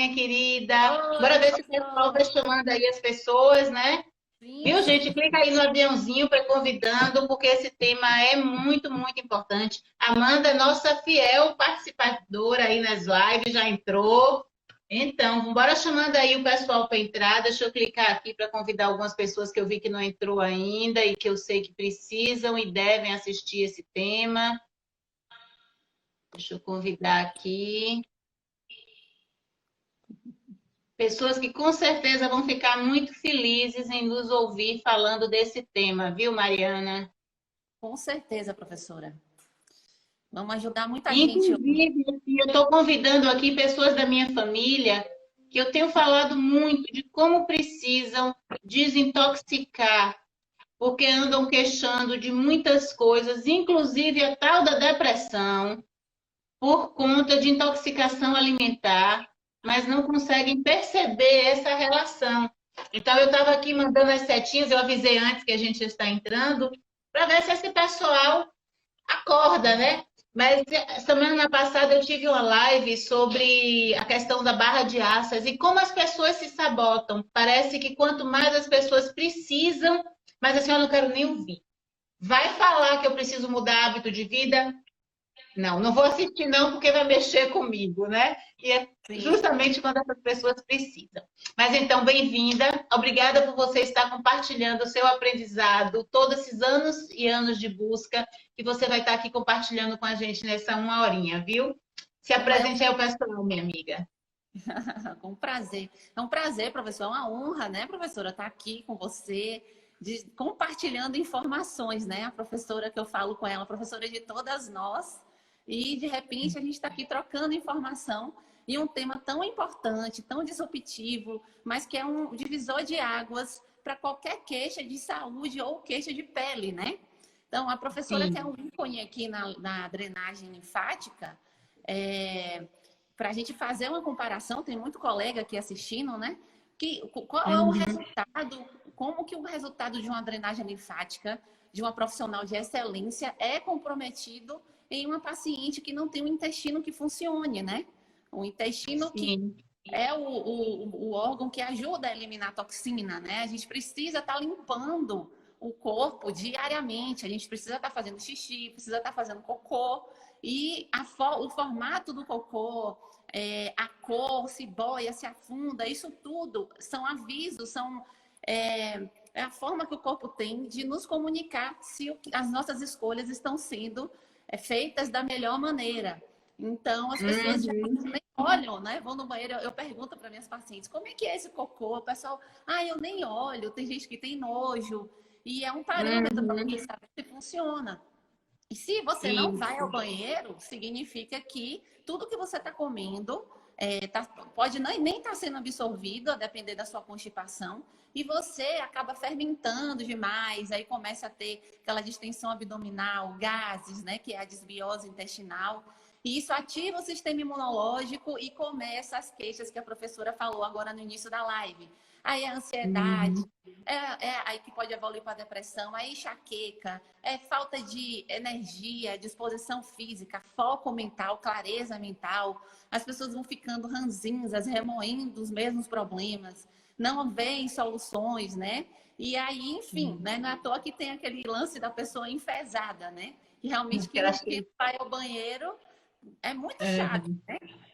minha querida. Oi, Bora ver se o pessoal vai professora. chamando aí as pessoas, né? Sim, Viu, gente? sim. Clica aí no aviãozinho para convidando, porque esse tema é muito, muito importante. Amanda é nossa fiel participadora aí nas lives, já entrou. Então, bora chamando aí o pessoal para entrar. Deixa eu clicar aqui para convidar algumas pessoas que eu vi que não entrou ainda e que eu sei que precisam e devem assistir esse tema. Deixa eu convidar aqui. Pessoas que com certeza vão ficar muito felizes em nos ouvir falando desse tema, viu, Mariana? Com certeza, professora. Vamos ajudar muita gente hoje. Inclusive, assim, eu estou convidando aqui pessoas da minha família que eu tenho falado muito de como precisam desintoxicar, porque andam queixando de muitas coisas, inclusive a tal da depressão, por conta de intoxicação alimentar, mas não conseguem perceber essa relação. Então, eu estava aqui mandando as setinhas, eu avisei antes que a gente está entrando, para ver se esse pessoal acorda, né? Mas semana passada eu tive uma live sobre a questão da barra de aças e como as pessoas se sabotam. Parece que quanto mais as pessoas precisam, mas assim, eu não quero nem ouvir. Vai falar que eu preciso mudar hábito de vida? Não, não vou assistir não, porque vai mexer comigo, né? E é Sim. justamente quando essas pessoas precisam. Mas então, bem-vinda. Obrigada por você estar compartilhando o seu aprendizado, todos esses anos e anos de busca, que você vai estar aqui compartilhando com a gente nessa uma horinha, viu? Se Com maior... apresente aí ao pessoal, minha amiga. com prazer. É um prazer, professor. É uma honra, né, professora, estar aqui com você, compartilhando informações, né? A professora que eu falo com ela, a professora de todas nós. E, de repente, a gente está aqui trocando informação e um tema tão importante, tão disruptivo, mas que é um divisor de águas para qualquer queixa de saúde ou queixa de pele, né? Então, a professora que é um Sim. ícone aqui na drenagem linfática, para a gente fazer uma comparação, tem muito colega aqui assistindo, né? Qual é o Uhum. resultado, como que o resultado de uma drenagem linfática de uma profissional de excelência é comprometido em uma paciente que não tem um intestino que funcione, né? O intestino que Sim. é o órgão que ajuda a eliminar toxina, né? A gente precisa estar limpando o corpo diariamente, a gente precisa estar fazendo xixi, precisa estar fazendo cocô, e o formato do cocô, a cor, se boia, se afunda, isso tudo são avisos, é a forma que o corpo tem de nos comunicar se as nossas escolhas estão sendo feitas da melhor maneira. Então, as pessoas Uhum. nem olham, né? Vão no banheiro, eu pergunto para minhas pacientes, como é que é esse cocô? O pessoal, eu nem olho, tem gente que tem nojo. E é um parâmetro para alguém Uhum. saber se funciona. E se você não vai ao Isso. banheiro, significa que tudo que você está comendo pode nem estar sendo absorvido, a depender da sua constipação, e você acaba fermentando demais, aí começa a ter aquela distensão abdominal, gases, né, que é a desbiose intestinal, e isso ativa o sistema imunológico e começa as queixas que a professora falou agora no início da live. Aí a ansiedade, Uhum. aí que pode evoluir para a depressão, aí enxaqueca, falta de energia, disposição física, foco mental, clareza mental. As pessoas vão ficando ranzinzas, remoendo os mesmos problemas, não veem soluções, né? E aí, enfim, né? Não é à toa que tem aquele lance da pessoa enfesada, né? Que realmente que vai ao banheiro é muito chato, Uhum.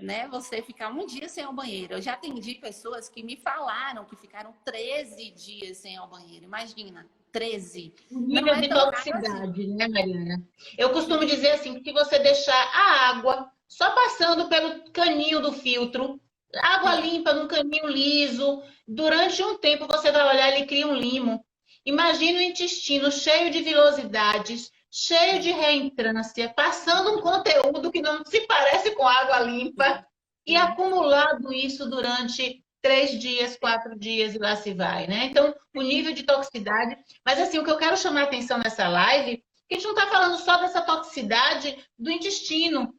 né? Você ficar um dia sem ir ao banheiro. Eu já atendi pessoas que me falaram que ficaram 13 dias sem ir ao banheiro. Imagina, 13. O Não nível é de tão raro assim. toxicidade, né, Mariana? Eu costumo Sim, dizer assim, que se você deixar a água só passando pelo caninho do filtro, água sim. limpa num caninho liso, durante um tempo você vai olhar, ele cria um limo. Imagina o intestino cheio de vilosidades, cheio de reentrância, passando um conteúdo que não se parece com água Sim, limpa e sim. acumulado isso durante 3 dias, 4 dias e lá se vai, né? Então, o nível de toxicidade. Mas assim, o que eu quero chamar a atenção nessa live, que a gente não está falando só dessa toxicidade do intestino,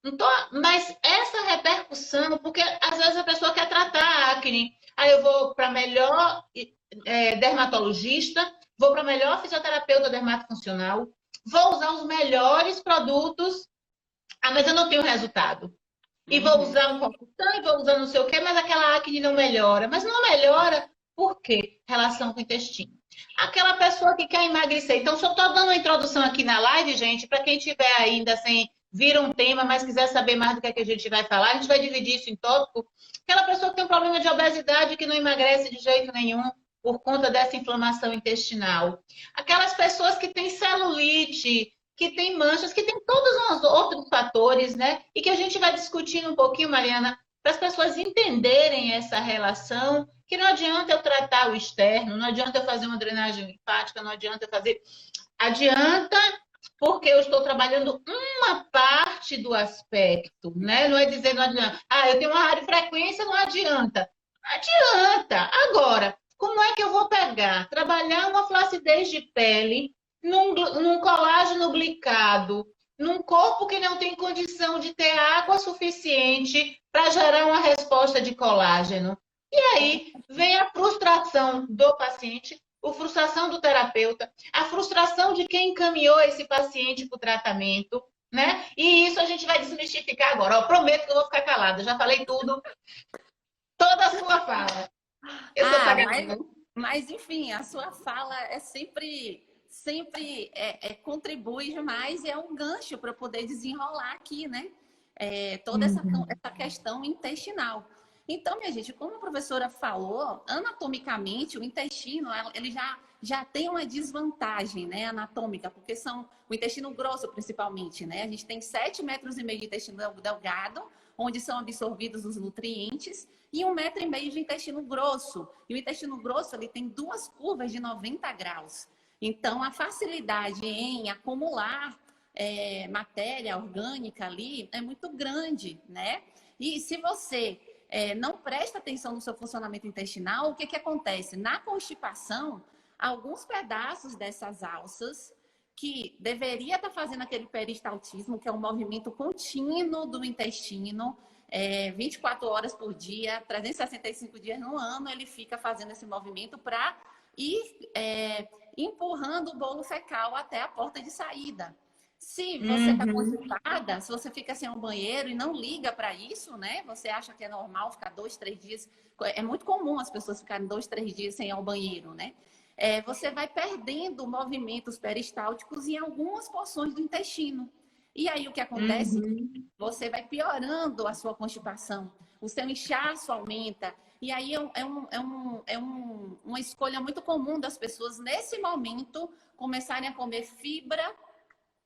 não tô, mas essa repercussão, porque às vezes a pessoa quer tratar a acne, aí eu vou para melhor dermatologista, vou para melhor fisioterapeuta dermatofuncional, vou usar os melhores produtos, mas eu não tenho resultado. e vou Uhum. usar um cortição, e vou usar não sei o quê, mas aquela acne não melhora. Mas não melhora por quê? Relação com o intestino. Aquela pessoa que quer emagrecer. Então, só estou dando uma introdução aqui na live, gente, para quem tiver ainda sem vir um tema, mas quiser saber mais do que, é que a gente vai falar, a gente vai dividir isso em tópico. Aquela pessoa que tem um problema de obesidade que não emagrece de jeito nenhum por conta dessa inflamação intestinal. Aquelas pessoas que têm celulite, que tem manchas, que tem todos os outros fatores, né? E que a gente vai discutindo um pouquinho, Mariana, para as pessoas entenderem essa relação, que não adianta eu tratar o externo, não adianta eu fazer uma drenagem linfática, não adianta eu fazer. Adianta porque eu estou trabalhando uma parte do aspecto, né? Não é dizer não adianta. Ah, eu tenho uma radiofrequência, não adianta. Adianta. Agora, como é que eu vou pegar, trabalhar uma flacidez de pele num colágeno glicado, num corpo que não tem condição de ter água suficiente para gerar uma resposta de colágeno? E aí vem a frustração do paciente, a frustração do terapeuta, a frustração de quem encaminhou esse paciente para o tratamento, né? E isso a gente vai desmistificar agora. Eu prometo que eu vou ficar calada. Já falei tudo, toda a sua fala. Eu sou Ah, sagadinha. mas enfim, a sua fala é sempre contribui demais e é um gancho para poder desenrolar aqui, né? Toda essa questão intestinal. Então, minha gente, como a professora falou, anatomicamente o intestino ele já tem uma desvantagem, né, anatômica, porque são o intestino grosso principalmente, né? A gente tem 7,5 metros de intestino delgado, onde são absorvidos os nutrientes, e 1,5 metro de intestino grosso. E o intestino grosso ele tem duas curvas de 90 graus. Então, a facilidade em acumular matéria orgânica ali é muito grande, né? E se você não presta atenção no seu funcionamento intestinal, o que que acontece? Na constipação, alguns pedaços dessas alças que deveria estar fazendo aquele peristaltismo, que é um movimento contínuo do intestino, 24 horas por dia, 365 dias no ano, ele fica fazendo esse movimento para ir empurrando o bolo fecal até a porta de saída. Se você está constipada, se você fica sem um banheiro e não liga para isso, né? Você acha que é normal ficar 2, 3 dias. É muito comum as pessoas ficarem 2, 3 dias sem ir ao banheiro, né? Você vai perdendo movimentos peristálticos em algumas porções do intestino. E aí o que acontece? Você vai piorando a sua constipação, o seu inchaço aumenta. E aí uma escolha muito comum das pessoas nesse momento começarem a comer fibra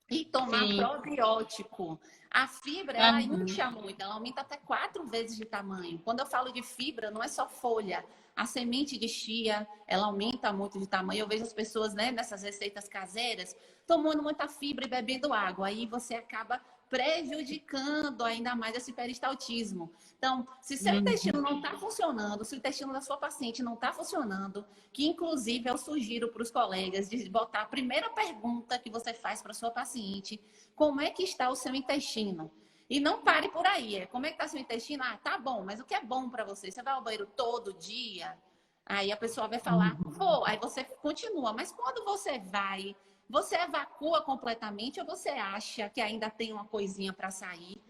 e tomar Sim. probiótico. A fibra, ela incha muito, ela aumenta até 4 vezes de tamanho. Quando eu falo de fibra, não é só folha. A semente de chia, ela aumenta muito de tamanho. Eu vejo as pessoas, né, nessas receitas caseiras, tomando muita fibra e bebendo água. Aí você acaba prejudicando ainda mais esse peristaltismo. Então, se seu intestino não está funcionando, se o intestino da sua paciente não está funcionando, que inclusive eu sugiro para os colegas de botar a primeira pergunta que você faz para sua paciente, como é que está o seu intestino? E não pare por aí. Como é que está seu intestino? Ah, tá bom, mas o que é bom para você? Você vai ao banheiro todo dia? Aí a pessoa vai falar, vou. Aí você continua. Mas quando você vai, você evacua completamente ou você acha que ainda tem uma coisinha para sair?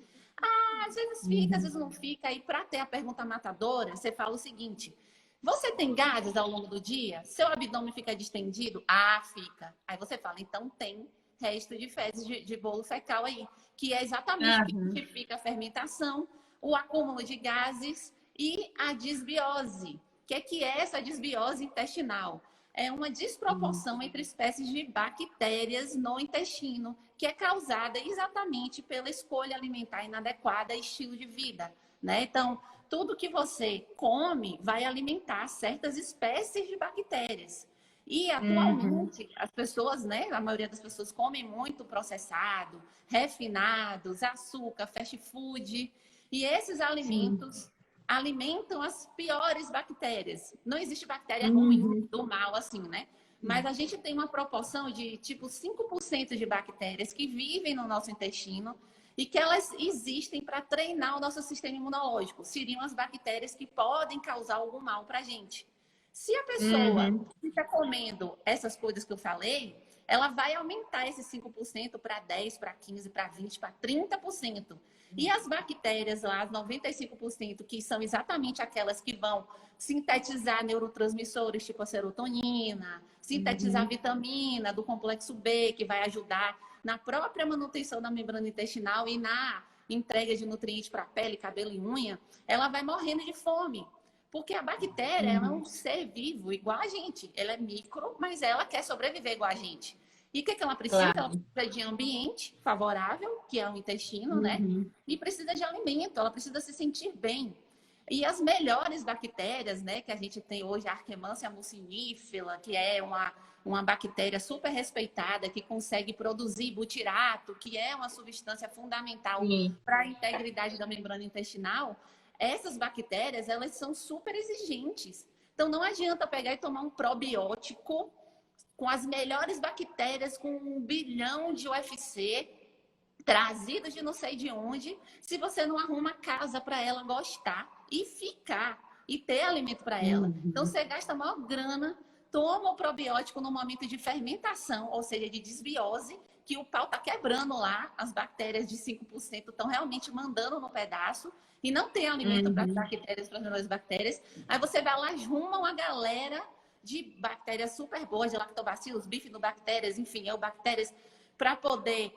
Ah, às vezes fica, às vezes não fica. Aí para ter a pergunta matadora, você fala o seguinte: você tem gases ao longo do dia? Seu abdômen fica distendido? Ah, fica. Aí você fala, então tem resto de fezes de bolo fecal aí, que é exatamente o que identifica a fermentação, o acúmulo de gases e a disbiose. O que é essa disbiose intestinal? É uma desproporção entre espécies de bactérias no intestino, que é causada exatamente pela escolha alimentar inadequada e estilo de vida, né? Então, tudo que você come vai alimentar certas espécies de bactérias. E atualmente as pessoas, né, a maioria das pessoas comem muito processado, refinados, açúcar, fast food, e esses alimentos alimentam as piores bactérias. Não existe bactéria ruim do mal assim, né? Mas a gente tem uma proporção de tipo 5% de bactérias que vivem no nosso intestino e que elas existem para treinar o nosso sistema imunológico. Seriam as bactérias que podem causar algum mal para a gente. Se a pessoa fica comendo essas coisas que eu falei, ela vai aumentar esses 5% para 10%, para 15%, para 20%, para 30%. E as bactérias lá, as 95%, que são exatamente aquelas que vão sintetizar neurotransmissores, tipo a serotonina, sintetizar vitamina do complexo B, que vai ajudar na própria manutenção da membrana intestinal e na entrega de nutrientes para a pele, cabelo e unha, ela vai morrendo de fome. Porque a bactéria ela é um ser vivo igual a gente. Ela é micro, mas ela quer sobreviver igual a gente. E o que ela precisa? Claro. Ela precisa de ambiente favorável, que é o intestino, né? E precisa de alimento, ela precisa se sentir bem. E as melhores bactérias, né, que a gente tem hoje, a Arquemansia mucinífera, que é uma bactéria super respeitada, que consegue produzir butirato, que é uma substância fundamental para a integridade da membrana intestinal. Essas bactérias, elas são super exigentes. Então, não adianta pegar e tomar um probiótico com as melhores bactérias, com 1 bilhão de UFC, trazidos de não sei de onde, se você não arruma casa para ela gostar e ficar, e ter alimento para ela. Então, você gasta a maior grana, toma o probiótico no momento de fermentação, ou seja, de desbiose, que o pau tá quebrando lá, as bactérias de 5% estão realmente mandando no pedaço, e não tem alimento para as bactérias, para as melhores bactérias. Aí você vai lá, arruma uma galera de bactérias super boas, de lactobacillus, bifidobactérias, enfim, eubactérias, para poder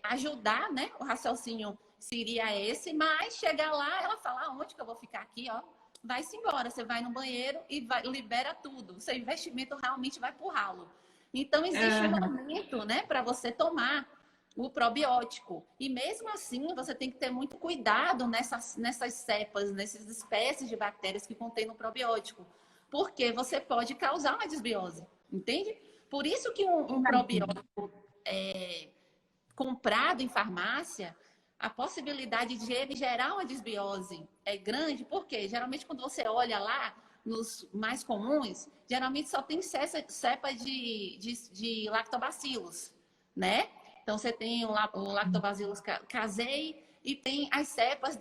ajudar, né? O raciocínio seria esse, mas chegar lá, ela fala, onde que eu vou ficar aqui, ó? Vai-se embora, você vai no banheiro e libera tudo. O seu investimento realmente vai pro ralo. Então, existe um momento, né, para você tomar o probiótico. E mesmo assim, você tem que ter muito cuidado nessas cepas, nessas espécies de bactérias que contém no probiótico. Porque você pode causar uma desbiose, entende? Por isso que um probiótico comprado em farmácia, a possibilidade de ele gerar uma desbiose é grande, porque geralmente quando você olha lá, nos mais comuns, geralmente só tem cepa de lactobacillus, né? Então você tem o lactobacillus casei e tem as cepas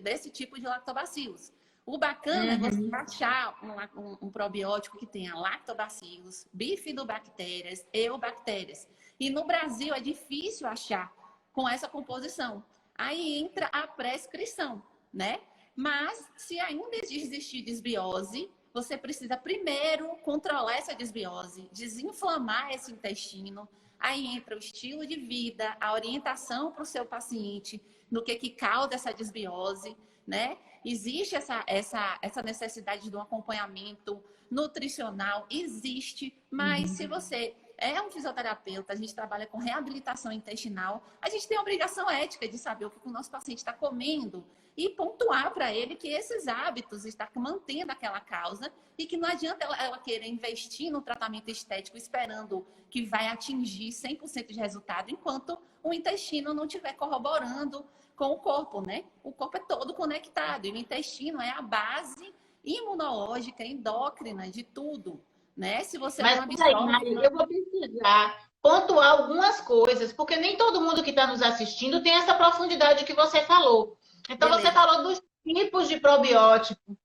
desse tipo de lactobacillus. O bacana é você achar um probiótico que tenha lactobacillus, bifidobactérias, eubactérias. E no Brasil é difícil achar com essa composição. Aí entra a prescrição, né? Mas se ainda existir desbiose, você precisa primeiro controlar essa desbiose, desinflamar esse intestino. Aí entra o estilo de vida, a orientação para o seu paciente no que causa essa desbiose, né? Existe essa necessidade de um acompanhamento nutricional, existe, mas se você é um fisioterapeuta, a gente trabalha com reabilitação intestinal, a gente tem a obrigação ética de saber o que o nosso paciente está comendo e pontuar para ele que esses hábitos estão mantendo aquela causa e que não adianta ela querer investir no tratamento estético esperando que vai atingir 100% de resultado enquanto o intestino não estiver corroborando com o corpo, né? O corpo é todo conectado e o intestino é a base imunológica, endócrina de tudo. Né? Se você Mas não absorve... eu vou precisar pontuar algumas coisas, porque nem todo mundo que está nos assistindo tem essa profundidade que você falou. Então, Beleza. Você falou dos tipos de probiótico,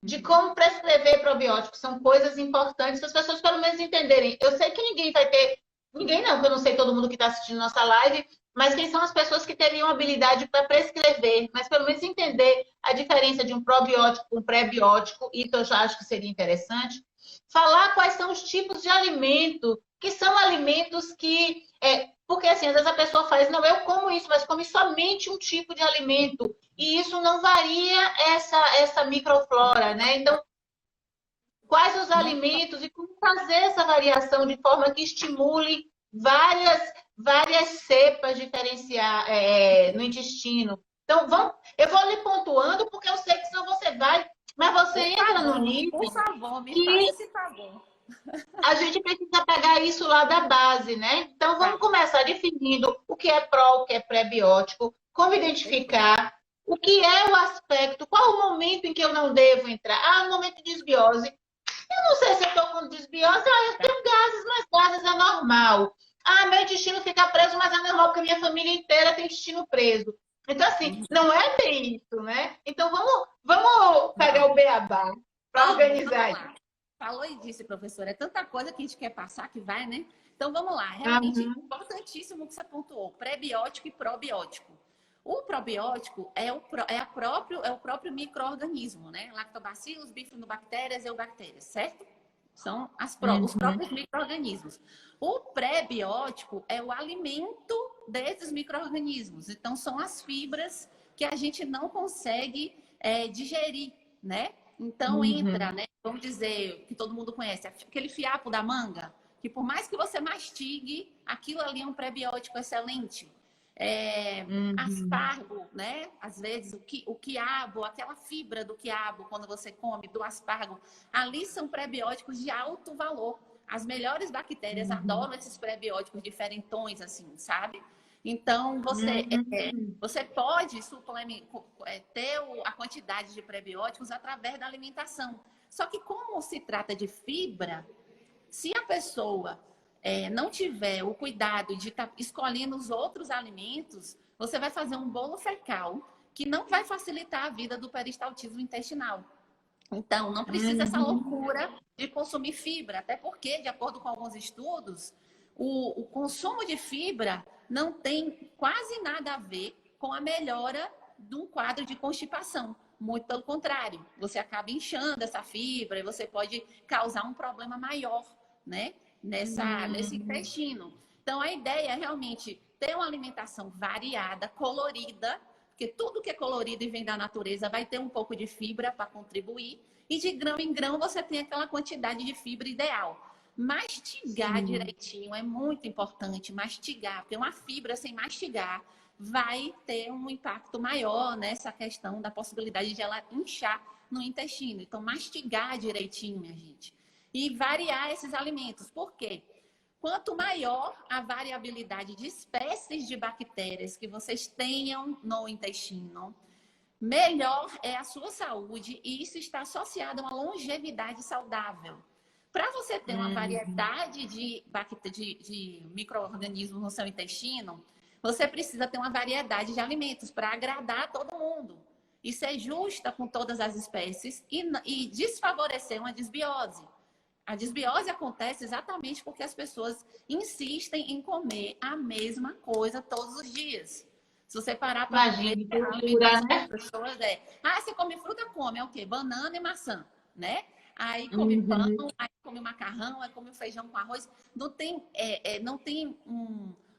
de como prescrever probiótico. São coisas importantes para as pessoas, pelo menos, entenderem. Eu sei que ninguém vai ter... Ninguém não, porque eu não sei todo mundo que está assistindo nossa live, mas quem são as pessoas que teriam habilidade para prescrever, mas pelo menos entender a diferença de um probiótico com um pré-biótico, isso eu já acho que seria interessante. Falar quais são os tipos de alimento, que são alimentos que... porque assim, às vezes a pessoa faz, não, eu como isso, mas come somente um tipo de alimento. E isso não varia essa microflora, né? Então, quais os alimentos e como fazer essa variação de forma que estimule várias cepas diferenciar no intestino. Então, eu vou lhe pontuando, porque eu sei que senão você vai... Mas você entra no nível... Por favor, me faça esse favor. A gente precisa pegar isso lá da base, né? Então, vamos começar definindo o que é pró, o que é pré-biótico, como identificar, o que é o aspecto, qual o momento em que eu não devo entrar. No momento de desbiose. Eu não sei se eu estou com desbiose. Eu tenho gases, mas gases é normal. Meu intestino fica preso, mas é normal, porque minha família inteira tem intestino preso. Então, assim, não é bem isso, né? Então, vamos pegar o beabá para organizar isso. Falou e disse, professora, é tanta coisa que a gente quer passar que vai, né? Então vamos lá, realmente Uhum. importantíssimo o que você pontuou, pré-biótico e probiótico. O probiótico é o próprio micro-organismo, né? Lactobacillus, bifidobactérias, eubactérias, certo? São os Uhum. próprios micro-organismos. O pré-biótico é o alimento desses micro-organismos. Então, são as fibras que a gente não consegue digerir, né? Então, entra, Uhum. né? Vamos dizer, que todo mundo conhece, aquele fiapo da manga, que por mais que você mastigue, aquilo ali é um pré-biótico excelente. Uhum. Aspargo, né? Às vezes o quiabo, aquela fibra do quiabo, quando você come do aspargo, ali são prebióticos de alto valor. As melhores bactérias Uhum. adoram esses prebióticos diferentões, assim, sabe? Então, Uhum. você pode ter a quantidade de prebióticos através da alimentação. Só que como se trata de fibra, se a pessoa não tiver o cuidado de estar escolhendo os outros alimentos, você vai fazer um bolo fecal que não vai facilitar a vida do peristaltismo intestinal. Então, não precisa essa Uhum. loucura de consumir fibra, até porque, de acordo com alguns estudos, o consumo de fibra não tem quase nada a ver com a melhora de um quadro de constipação. Muito pelo contrário, você acaba inchando essa fibra e você pode causar um problema maior, né? Nesse Uhum. intestino. Então, a ideia é realmente ter uma alimentação variada, colorida, porque tudo que é colorido e vem da natureza vai ter um pouco de fibra para contribuir. E de grão em grão você tem aquela quantidade de fibra ideal. Mastigar Sim. direitinho é muito importante, mastigar, porque uma fibra sem mastigar vai ter um impacto maior nessa questão da possibilidade de ela inchar no intestino. Então, mastigar direitinho, minha gente. E variar esses alimentos. Por quê? Quanto maior a variabilidade de espécies de bactérias que vocês tenham no intestino, melhor é a sua saúde e isso está associado a uma longevidade saudável. Para você ter uma Uhum. variedade de micro-organismos no seu intestino, você precisa ter uma variedade de alimentos para agradar todo mundo e ser justa com todas as espécies e desfavorecer uma desbiose. A desbiose acontece exatamente porque as pessoas insistem em comer a mesma coisa todos os dias. Se você parar para ver, Imagine, a cultura, alimentação das né? pessoas você come fruta, come, é o quê? Banana e maçã, né? Aí come pão, Uhum. aí come macarrão, aí come feijão com arroz. Não tem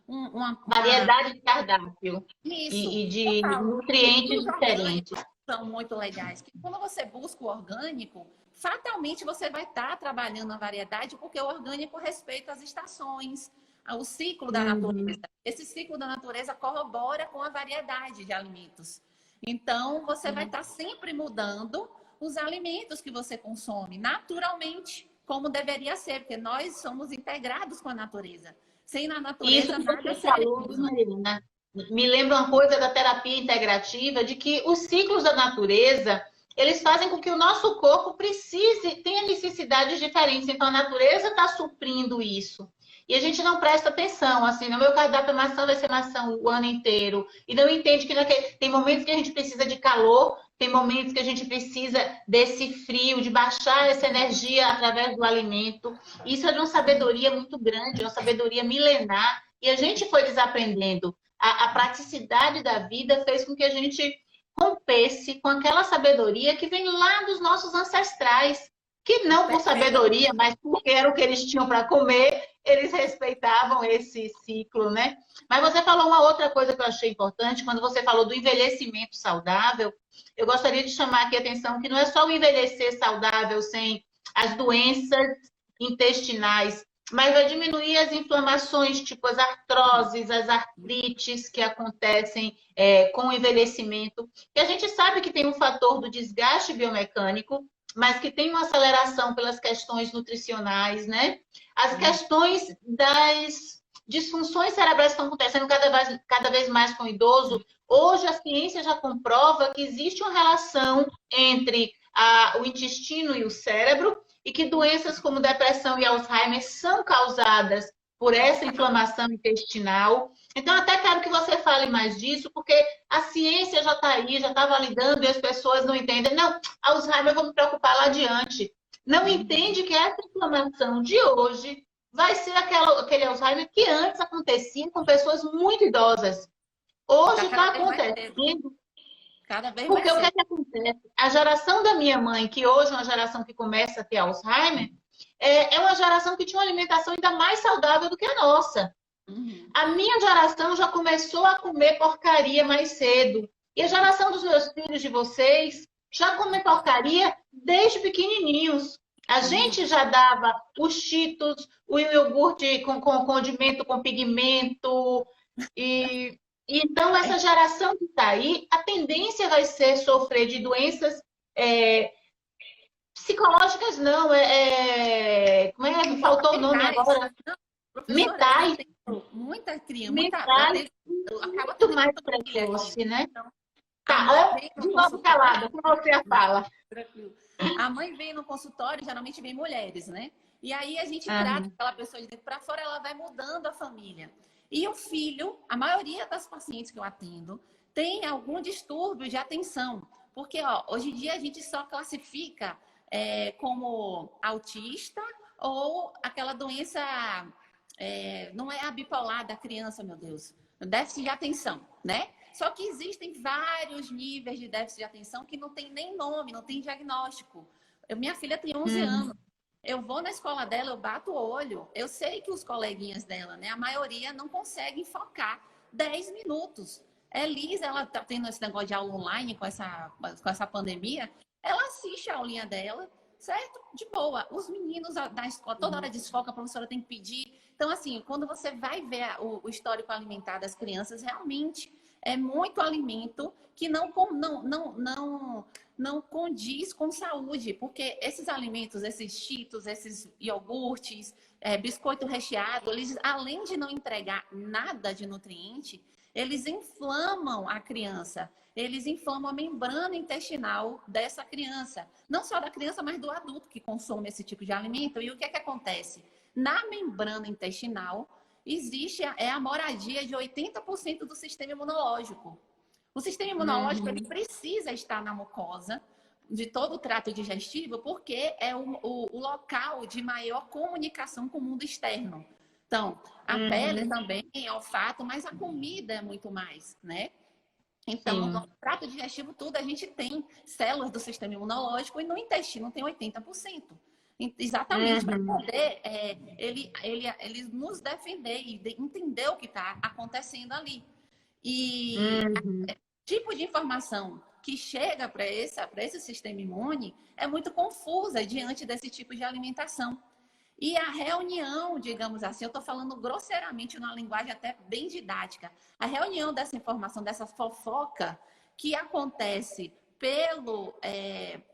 uma. Variedade de cardápio Isso. e Eu de falo, nutrientes os diferentes. orgânicos são muito legais. Que quando você busca o orgânico, fatalmente você vai estar trabalhando a variedade, porque o orgânico respeita as estações, o ciclo da natureza. Uhum. Esse ciclo da natureza corrobora com a variedade de alimentos. Então, você vai estar sempre mudando os alimentos que você consome, naturalmente, como deveria ser, porque nós somos integrados com a natureza. Sem a E isso natureza, que nada você falou, seremos, né? Marina, me lembra uma coisa da terapia integrativa, de que os ciclos da natureza, eles fazem com que o nosso corpo tenha necessidades diferentes. Então, a natureza está suprindo isso. E a gente não presta atenção, assim, no meu cardápio, a maçã vai ser maçã o ano inteiro. E não entende que tem momentos que a gente precisa de calor, tem momentos que a gente precisa desse frio, de baixar essa energia através do alimento. Isso é de uma sabedoria muito grande, uma sabedoria milenar, e a gente foi desaprendendo. A praticidade da vida fez com que a gente rompesse com aquela sabedoria que vem lá dos nossos ancestrais, que não por sabedoria, mas porque era o que eles tinham para comer, eles respeitavam esse ciclo, né? Mas você falou uma outra coisa que eu achei importante, quando você falou do envelhecimento saudável, eu gostaria de chamar aqui a atenção que não é só o envelhecer saudável sem as doenças intestinais, mas vai diminuir as inflamações, tipo as artroses, as artrites que acontecem com o envelhecimento. E a gente sabe que tem um fator do desgaste biomecânico, mas que tem uma aceleração pelas questões nutricionais, né? As questões das disfunções cerebrais que estão acontecendo cada vez mais com o idoso. Hoje a ciência já comprova que existe uma relação entre o intestino e o cérebro, e que doenças como depressão e Alzheimer são causadas por essa inflamação intestinal. Então, até quero que você fale mais disso, porque a ciência já está aí, já está validando e as pessoas não entendem. Não, Alzheimer, eu vou me preocupar lá adiante. Não Uhum. entende que essa inflamação de hoje vai ser aquele Alzheimer que antes acontecia com pessoas muito idosas. Tá Hoje cada está vez mais cedo. acontecendo Cada vez porque mais o que é cedo. que acontece? A geração da minha mãe, que hoje é uma geração que começa a ter Alzheimer, é uma geração que tinha uma alimentação ainda mais saudável do que a nossa. Uhum. A minha geração já começou a comer porcaria mais cedo. E a geração dos meus filhos, de vocês, já come porcaria desde pequenininhos. A Uhum. gente já dava os Cheetos, o iogurte com condimento, com pigmento. E então, essa É, geração que está aí, a tendência vai ser sofrer de doenças é, psicológicas, não, como é? Me faltou o nome mentais. agora. Não, professora, eu Mentais, atendo muita criança, eu mentais atendo, eu acabo muito atendendo mais muita família aqui. precoce, né? Então, a Tá, mãe ó, vem no de novo consultório, calada, com você a fala. tranquilo. A mãe vem no consultório, geralmente vem mulheres, né? E aí a gente trata Aham. aquela pessoa de dentro para fora, ela vai mudando a família. E o filho, a maioria das pacientes que eu atendo, tem algum distúrbio de atenção. Porque, ó, hoje em dia a gente só classifica como autista ou aquela doença, não é a bipolar da criança, meu Deus, déficit de atenção, né? Só que existem vários níveis de déficit de atenção que não tem nem nome, não tem diagnóstico. Minha filha tem 11 Uhum. anos. Eu vou na escola dela, eu bato o olho. Eu sei que os coleguinhas dela, né, a maioria não conseguem focar 10 minutos. Elisa, ela tá tendo esse negócio de aula online com essa pandemia. Ela assiste a aulinha dela, certo? De boa. Os meninos da escola, toda hora desfoca, a professora tem que pedir. Então, assim, quando você vai ver o histórico alimentar das crianças, realmente é muito alimento que não condiz com saúde, porque esses alimentos, esses cheetos, esses iogurtes, biscoito recheado, eles, além de não entregar nada de nutriente, eles inflamam a criança, eles inflamam a membrana intestinal dessa criança. Não só da criança, mas do adulto que consome esse tipo de alimento. E o que é que acontece? Na membrana intestinal, existe a moradia de 80% do sistema imunológico. O sistema imunológico ele Uhum. precisa estar na mucosa de todo o trato digestivo, porque é o local de maior comunicação com o mundo externo. Então, a pele Uhum. também, é olfato, mas a comida é muito mais, né? Então, no Sim. trato digestivo, tudo, a gente tem células do sistema imunológico e no intestino tem 80%. Exatamente para Uhum. poder ele nos defender e entender o que está acontecendo ali. E Uhum. tipo de informação que chega para esse sistema imune é muito confusa diante desse tipo de alimentação. E a reunião, digamos assim, eu estou falando grosseiramente numa linguagem até bem didática, a reunião dessa informação, dessa fofoca que acontece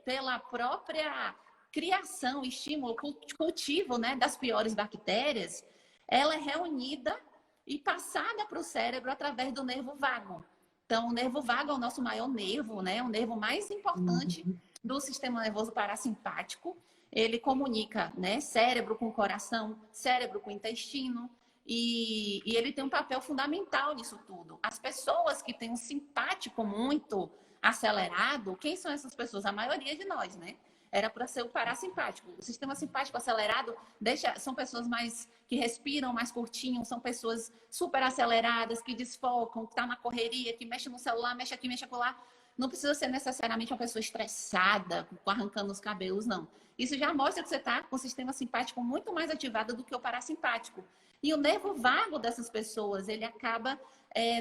pela própria criação, estímulo, cultivo, né, das piores bactérias, ela é reunida e passada para o cérebro através do nervo vago. Então, o nervo vago é o nosso maior nervo, né? O nervo mais importante Uhum. do sistema nervoso parasimpático. Ele comunica, né, cérebro com coração, cérebro com intestino, e ele tem um papel fundamental nisso tudo. As pessoas que têm um simpático muito acelerado, quem são essas pessoas? A maioria de nós, né? Era para ser o parasimpático. O sistema simpático acelerado são pessoas mais que respiram mais curtinho, são pessoas super aceleradas, que desfocam, que estão na correria, que mexe no celular, mexe aqui, mexe acolá. Não precisa ser necessariamente uma pessoa estressada, arrancando os cabelos, não. Isso já mostra que você está com o sistema simpático muito mais ativado do que o parasimpático. E o nervo vago dessas pessoas, ele acaba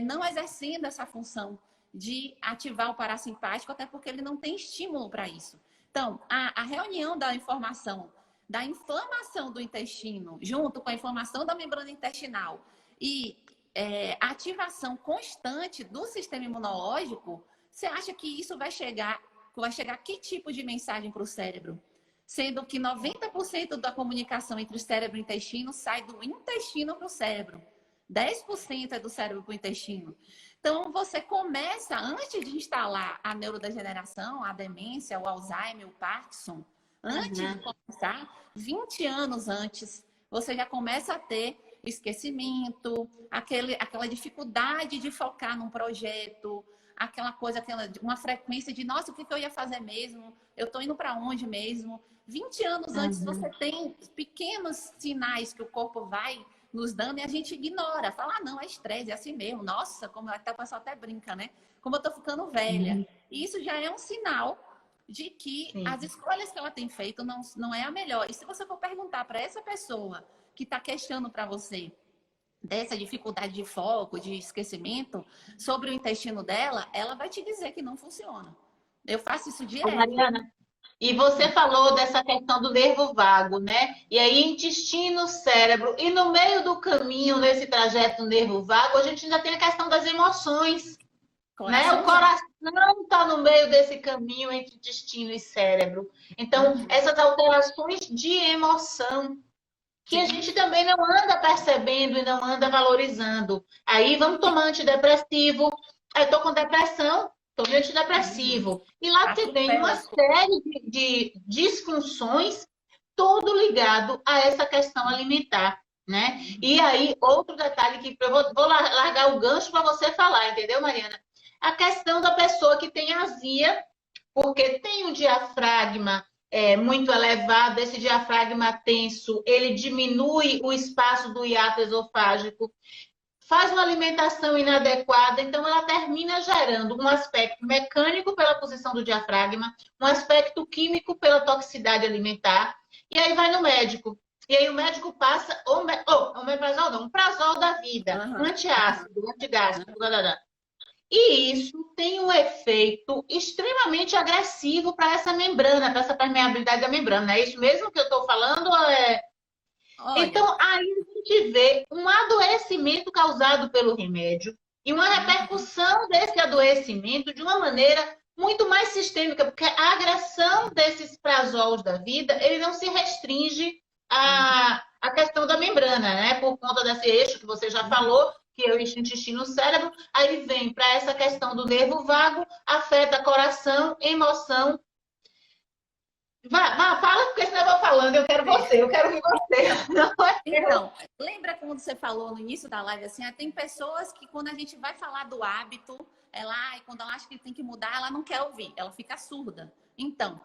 não exercendo essa função de ativar o parasimpático, até porque ele não tem estímulo para isso. Então, a reunião da informação da inflamação do intestino, junto com a inflamação da membrana intestinal e a ativação constante do sistema imunológico, você acha que isso vai chegar que tipo de mensagem para o cérebro? Sendo que 90% da comunicação entre o cérebro e o intestino sai do intestino para o cérebro. 10% é do cérebro para o intestino. Então, você começa, antes de instalar a neurodegeneração, a demência, o Alzheimer, o Parkinson, antes de Uhum. começar, 20 anos antes, você já começa a ter esquecimento, aquela dificuldade de focar num projeto, aquela coisa, uma frequência de, nossa, o que eu ia fazer mesmo? Eu tô indo para onde mesmo? 20 anos antes você tem pequenos sinais que o corpo vai nos dando e a gente ignora. Fala, não, é estresse, é assim mesmo. Nossa, como até o pessoal até brinca, né? Como eu tô ficando velha. E isso já é um sinal de que as escolhas que ela tem feito não é a melhor. E se você for perguntar para essa pessoa que está questionando para você dessa dificuldade de foco, de esquecimento, sobre o intestino dela, ela vai te dizer que não funciona. Eu faço isso Ô, direto. Mariana, e você falou dessa questão do nervo vago, né? E aí, intestino, cérebro. E no meio do caminho, nesse trajeto do nervo vago, a gente ainda tem a questão das emoções, né? O Coração já. coração está no meio desse caminho entre intestino e cérebro. Então, essas alterações de emoção que a Sim. gente também não anda percebendo e não anda valorizando. Aí vamos tomar antidepressivo. Aí estou com depressão, tome antidepressivo. E lá se tem Atropela uma as coisas. série de disfunções, tudo ligado a essa questão alimentar, né? E aí, outro detalhe que eu vou largar o gancho para você falar, entendeu, Mariana? A questão da pessoa que tem azia, porque tem o diafragma muito elevado, esse diafragma tenso, ele diminui o espaço do hiato esofágico, faz uma alimentação inadequada, então ela termina gerando um aspecto mecânico pela posição do diafragma, um aspecto químico pela toxicidade alimentar, e aí vai no médico. E aí o médico passa omeprazol não, um prazol da vida, um antiácido, um antigástrico, e isso tem um efeito extremamente agressivo para essa membrana, para essa permeabilidade da membrana. É isso mesmo que eu estou falando? Olha, Então, aí a gente vê um adoecimento causado pelo remédio e uma repercussão desse adoecimento de uma maneira muito mais sistêmica, porque a agressão desses prazols da vida, ele não se restringe à questão da membrana, né? Por conta desse eixo que você já falou, que é o eixo intestino-cérebro, aí vem para essa questão do nervo vago, afeta coração, emoção. Vá, fala, porque senão eu vou falando, eu quero ouvir você. Não é eu. então, lembra quando você falou no início da live assim, tem pessoas que quando a gente vai falar do hábito, e quando ela acha que tem que mudar, ela não quer ouvir, ela fica surda. Então,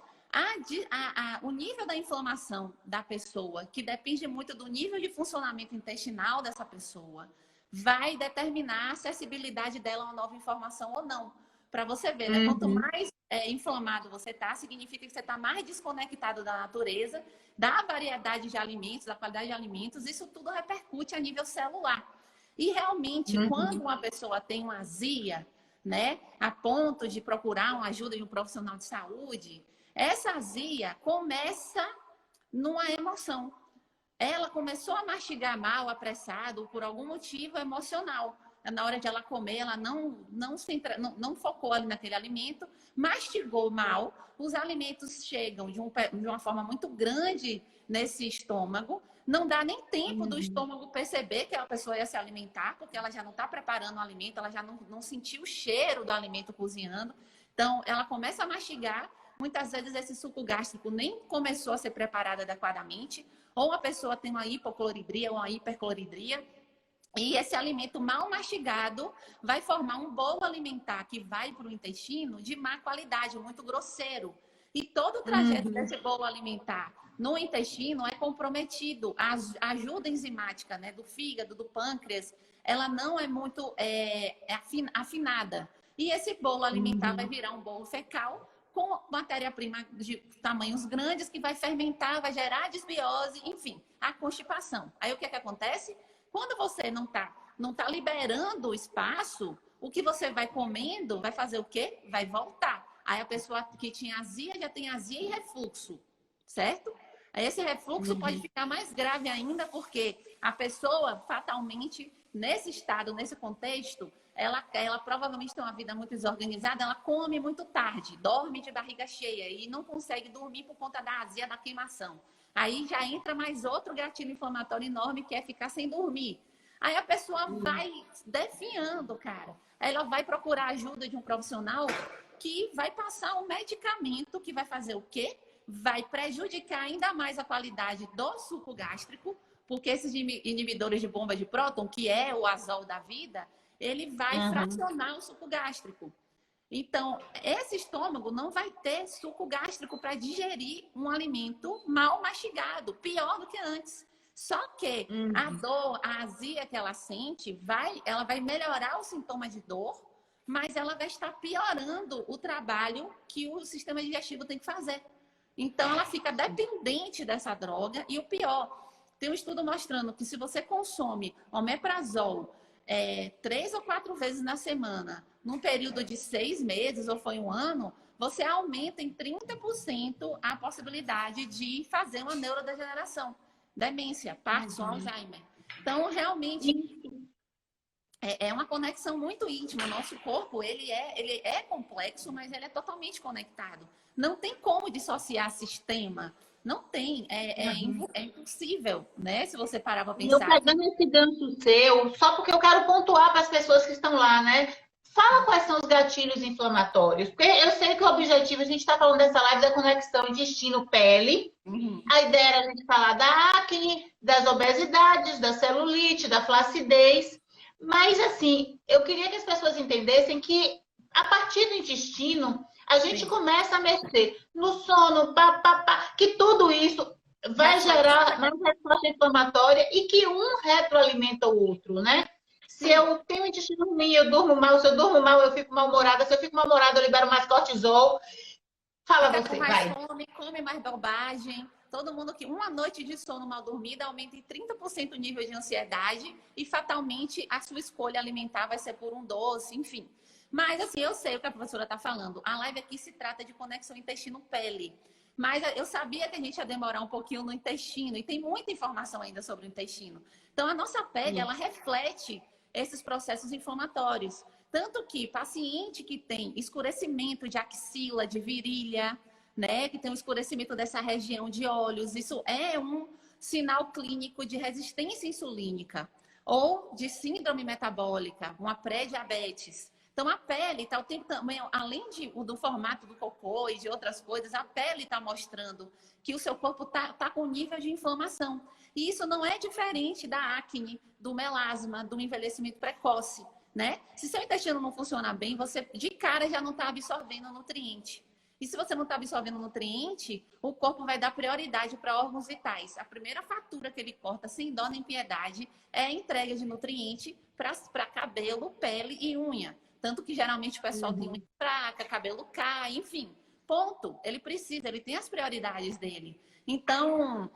o nível da inflamação da pessoa, que depende muito do nível de funcionamento intestinal dessa pessoa, vai determinar a acessibilidade dela a uma nova informação ou não. Para você ver, né? Quanto mais inflamado você tá, significa que você está mais desconectado da natureza, da variedade de alimentos, da qualidade de alimentos, isso tudo repercute a nível celular. E realmente, quando uma pessoa tem uma azia, né, a ponto de procurar uma ajuda de um profissional de saúde, essa azia começa numa emoção. Ela começou a mastigar mal, apressado, por algum motivo emocional. Na hora de ela comer, ela não focou ali naquele alimento, mastigou mal, os alimentos chegam de uma forma muito grande nesse estômago, não dá nem tempo do estômago perceber que a pessoa ia se alimentar, porque ela já não está preparando o alimento, ela já não sentiu o cheiro do alimento cozinhando. Então, ela começa a mastigar, muitas vezes esse suco gástrico nem começou a ser preparado adequadamente, ou a pessoa tem uma hipocloridria ou uma hipercloridria, e esse alimento mal mastigado vai formar um bolo alimentar que vai para o intestino de má qualidade, muito grosseiro. E todo o trajeto desse bolo alimentar no intestino é comprometido. A ajuda enzimática, né, do fígado, do pâncreas, ela não é muito afinada. E esse bolo alimentar vai virar um bolo fecal com matéria-prima de tamanhos grandes que vai fermentar, vai gerar desbiose, enfim, a constipação. Aí o que é que acontece? Quando você não tá liberando o espaço, o que você vai comendo vai fazer o quê? Vai voltar. Aí a pessoa que tinha azia já tem azia e refluxo, certo? Aí esse refluxo pode ficar mais grave ainda porque a pessoa fatalmente nesse estado, nesse contexto, ela provavelmente tem uma vida muito desorganizada, ela come muito tarde, dorme de barriga cheia e não consegue dormir por conta da azia, da queimação. Aí já entra mais outro gatilho inflamatório enorme, que é ficar sem dormir. Aí a pessoa vai definhando, cara. Aí ela vai procurar ajuda de um profissional que vai passar um medicamento que vai fazer o quê? Vai prejudicar ainda mais a qualidade do suco gástrico, porque esses inibidores de bomba de próton, que é o azol da vida, ele vai fracionar o suco gástrico. Então, esse estômago não vai ter suco gástrico para digerir um alimento mal mastigado, pior do que antes. Só que a dor, a azia que ela sente, ela vai melhorar os sintomas de dor, mas ela vai estar piorando o trabalho que o sistema digestivo tem que fazer. Então, ela fica dependente dessa droga. E o pior, tem um estudo mostrando que se você consome omeprazol 3 ou 4 vezes na semana, num período de 6 meses ou foi um ano, você aumenta em 30% a possibilidade de fazer uma neurodegeneração, demência, Parkinson, Alzheimer. Então, realmente, é uma conexão muito íntima. O nosso corpo, ele é complexo, mas ele é totalmente conectado. Não tem como dissociar sistema. Não tem. É impossível, né? Se você parar para E eu pensar. pegando esse gancho seu, só porque eu quero pontuar para as pessoas que estão lá, né? Fala quais são os gatilhos inflamatórios. Porque eu sei que o objetivo, a gente está falando dessa live da conexão intestino-pele. A ideia era a gente falar da acne, das obesidades, da celulite, da flacidez. Mas, assim, eu queria que as pessoas entendessem que, a partir do intestino, a gente começa a mexer no sono, que tudo isso vai gerar uma resposta inflamatória e que um retroalimenta o outro, né? Se eu tenho intestino ruim, eu durmo mal. Se eu durmo mal, eu fico mal-humorada. Se eu fico mal-humorada, eu libero mais cortisol. Fala Fica você, com mais vai. fome, come mais bobagem. Todo mundo que uma noite de sono mal dormida aumenta em 30% o nível de ansiedade e fatalmente a sua escolha alimentar vai ser por um doce, enfim. Mas assim, eu sei o que a professora está falando. A live aqui se trata de conexão intestino-pele. Mas eu sabia que a gente ia demorar um pouquinho no intestino e tem muita informação ainda sobre o intestino. Então a nossa pele, ela reflete esses processos inflamatórios. Tanto que paciente que tem escurecimento de axila, de virilha, né, que tem um escurecimento dessa região de olhos, isso é um sinal clínico de resistência insulínica ou de síndrome metabólica, uma pré-diabetes. Então, a pele está o tempo também, além do formato do cocô e de outras coisas, a pele está mostrando que o seu corpo tá com nível de inflamação. E isso não é diferente da acne, do melasma, do envelhecimento precoce, né? Se seu intestino não funciona bem, você de cara já não está absorvendo nutriente. E se você não está absorvendo nutriente, o corpo vai dar prioridade para órgãos vitais. A primeira fatura que ele corta, sem dó nem piedade, é a entrega de nutriente para cabelo, pele e unha. Tanto que geralmente o pessoal tem unha fraca, cabelo cai, enfim. Ponto. Ele precisa, ele tem as prioridades dele. Então,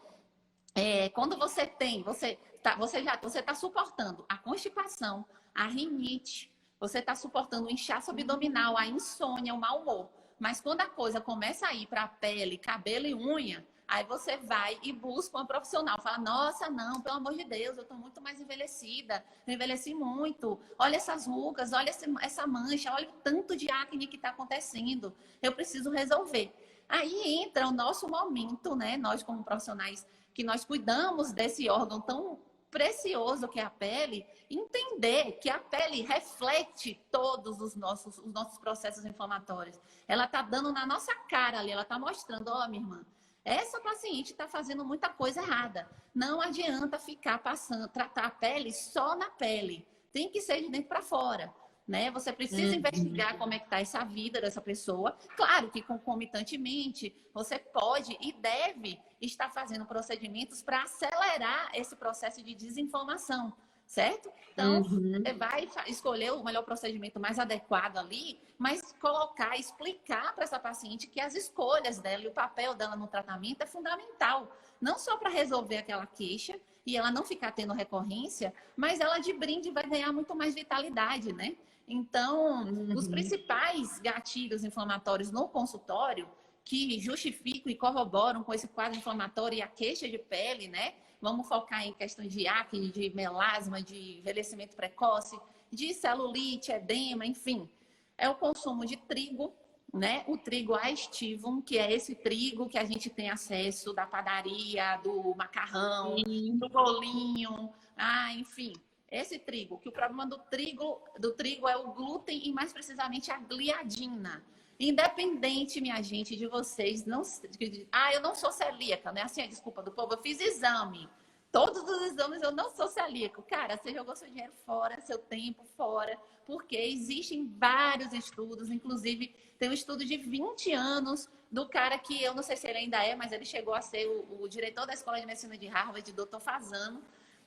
quando você tem, você está suportando a constipação, a rinite, você está suportando o inchaço abdominal, a insônia, o mau humor. Mas quando a coisa começa a ir para a pele, cabelo e unha, aí você vai e busca uma profissional. Fala, nossa, não, pelo amor de Deus, eu estou muito mais envelhecida, eu envelheci muito. Olha essas rugas, olha essa mancha, olha o tanto de acne que está acontecendo. Eu preciso resolver. Aí entra o nosso momento, né? Nós como profissionais que nós cuidamos desse órgão tão precioso que é a pele, entender que a pele reflete todos os nossos processos inflamatórios. Ela está dando na nossa cara ali, ela está mostrando, ó, minha irmã, essa paciente está fazendo muita coisa errada. Não adianta ficar tratar a pele só na pele. Tem que ser de dentro para fora. Né? Você precisa investigar como é que está essa vida dessa pessoa. Claro que concomitantemente você pode e deve estar fazendo procedimentos para acelerar esse processo de desinflamação, certo? Então, você vai escolher o melhor procedimento mais adequado ali, mas explicar para essa paciente que as escolhas dela e o papel dela no tratamento é fundamental. Não só para resolver aquela queixa e ela não ficar tendo recorrência, mas ela de brinde vai ganhar muito mais vitalidade, né? Então, os principais gatilhos inflamatórios no consultório que justificam e corroboram com esse quadro inflamatório e a queixa de pele, né? Vamos focar em questões de acne, de melasma, de envelhecimento precoce, de celulite, edema, enfim. É o consumo de trigo, né? O trigo aestivum, que é esse trigo que a gente tem acesso da padaria, do macarrão, do bolinho, enfim. Esse trigo, que o problema do trigo é o glúten e mais precisamente a gliadina. Independente, minha gente, de vocês, eu não sou celíaca, né? Assim, a desculpa do povo, eu fiz exame. todos os exames eu não sou celíaco. Cara, você jogou seu dinheiro fora, seu tempo fora, porque existem vários estudos, inclusive tem um estudo de 20 anos do cara que, eu não sei se ele ainda é, mas ele chegou a ser o diretor da Escola de Medicina de Harvard, Dr. Fasano.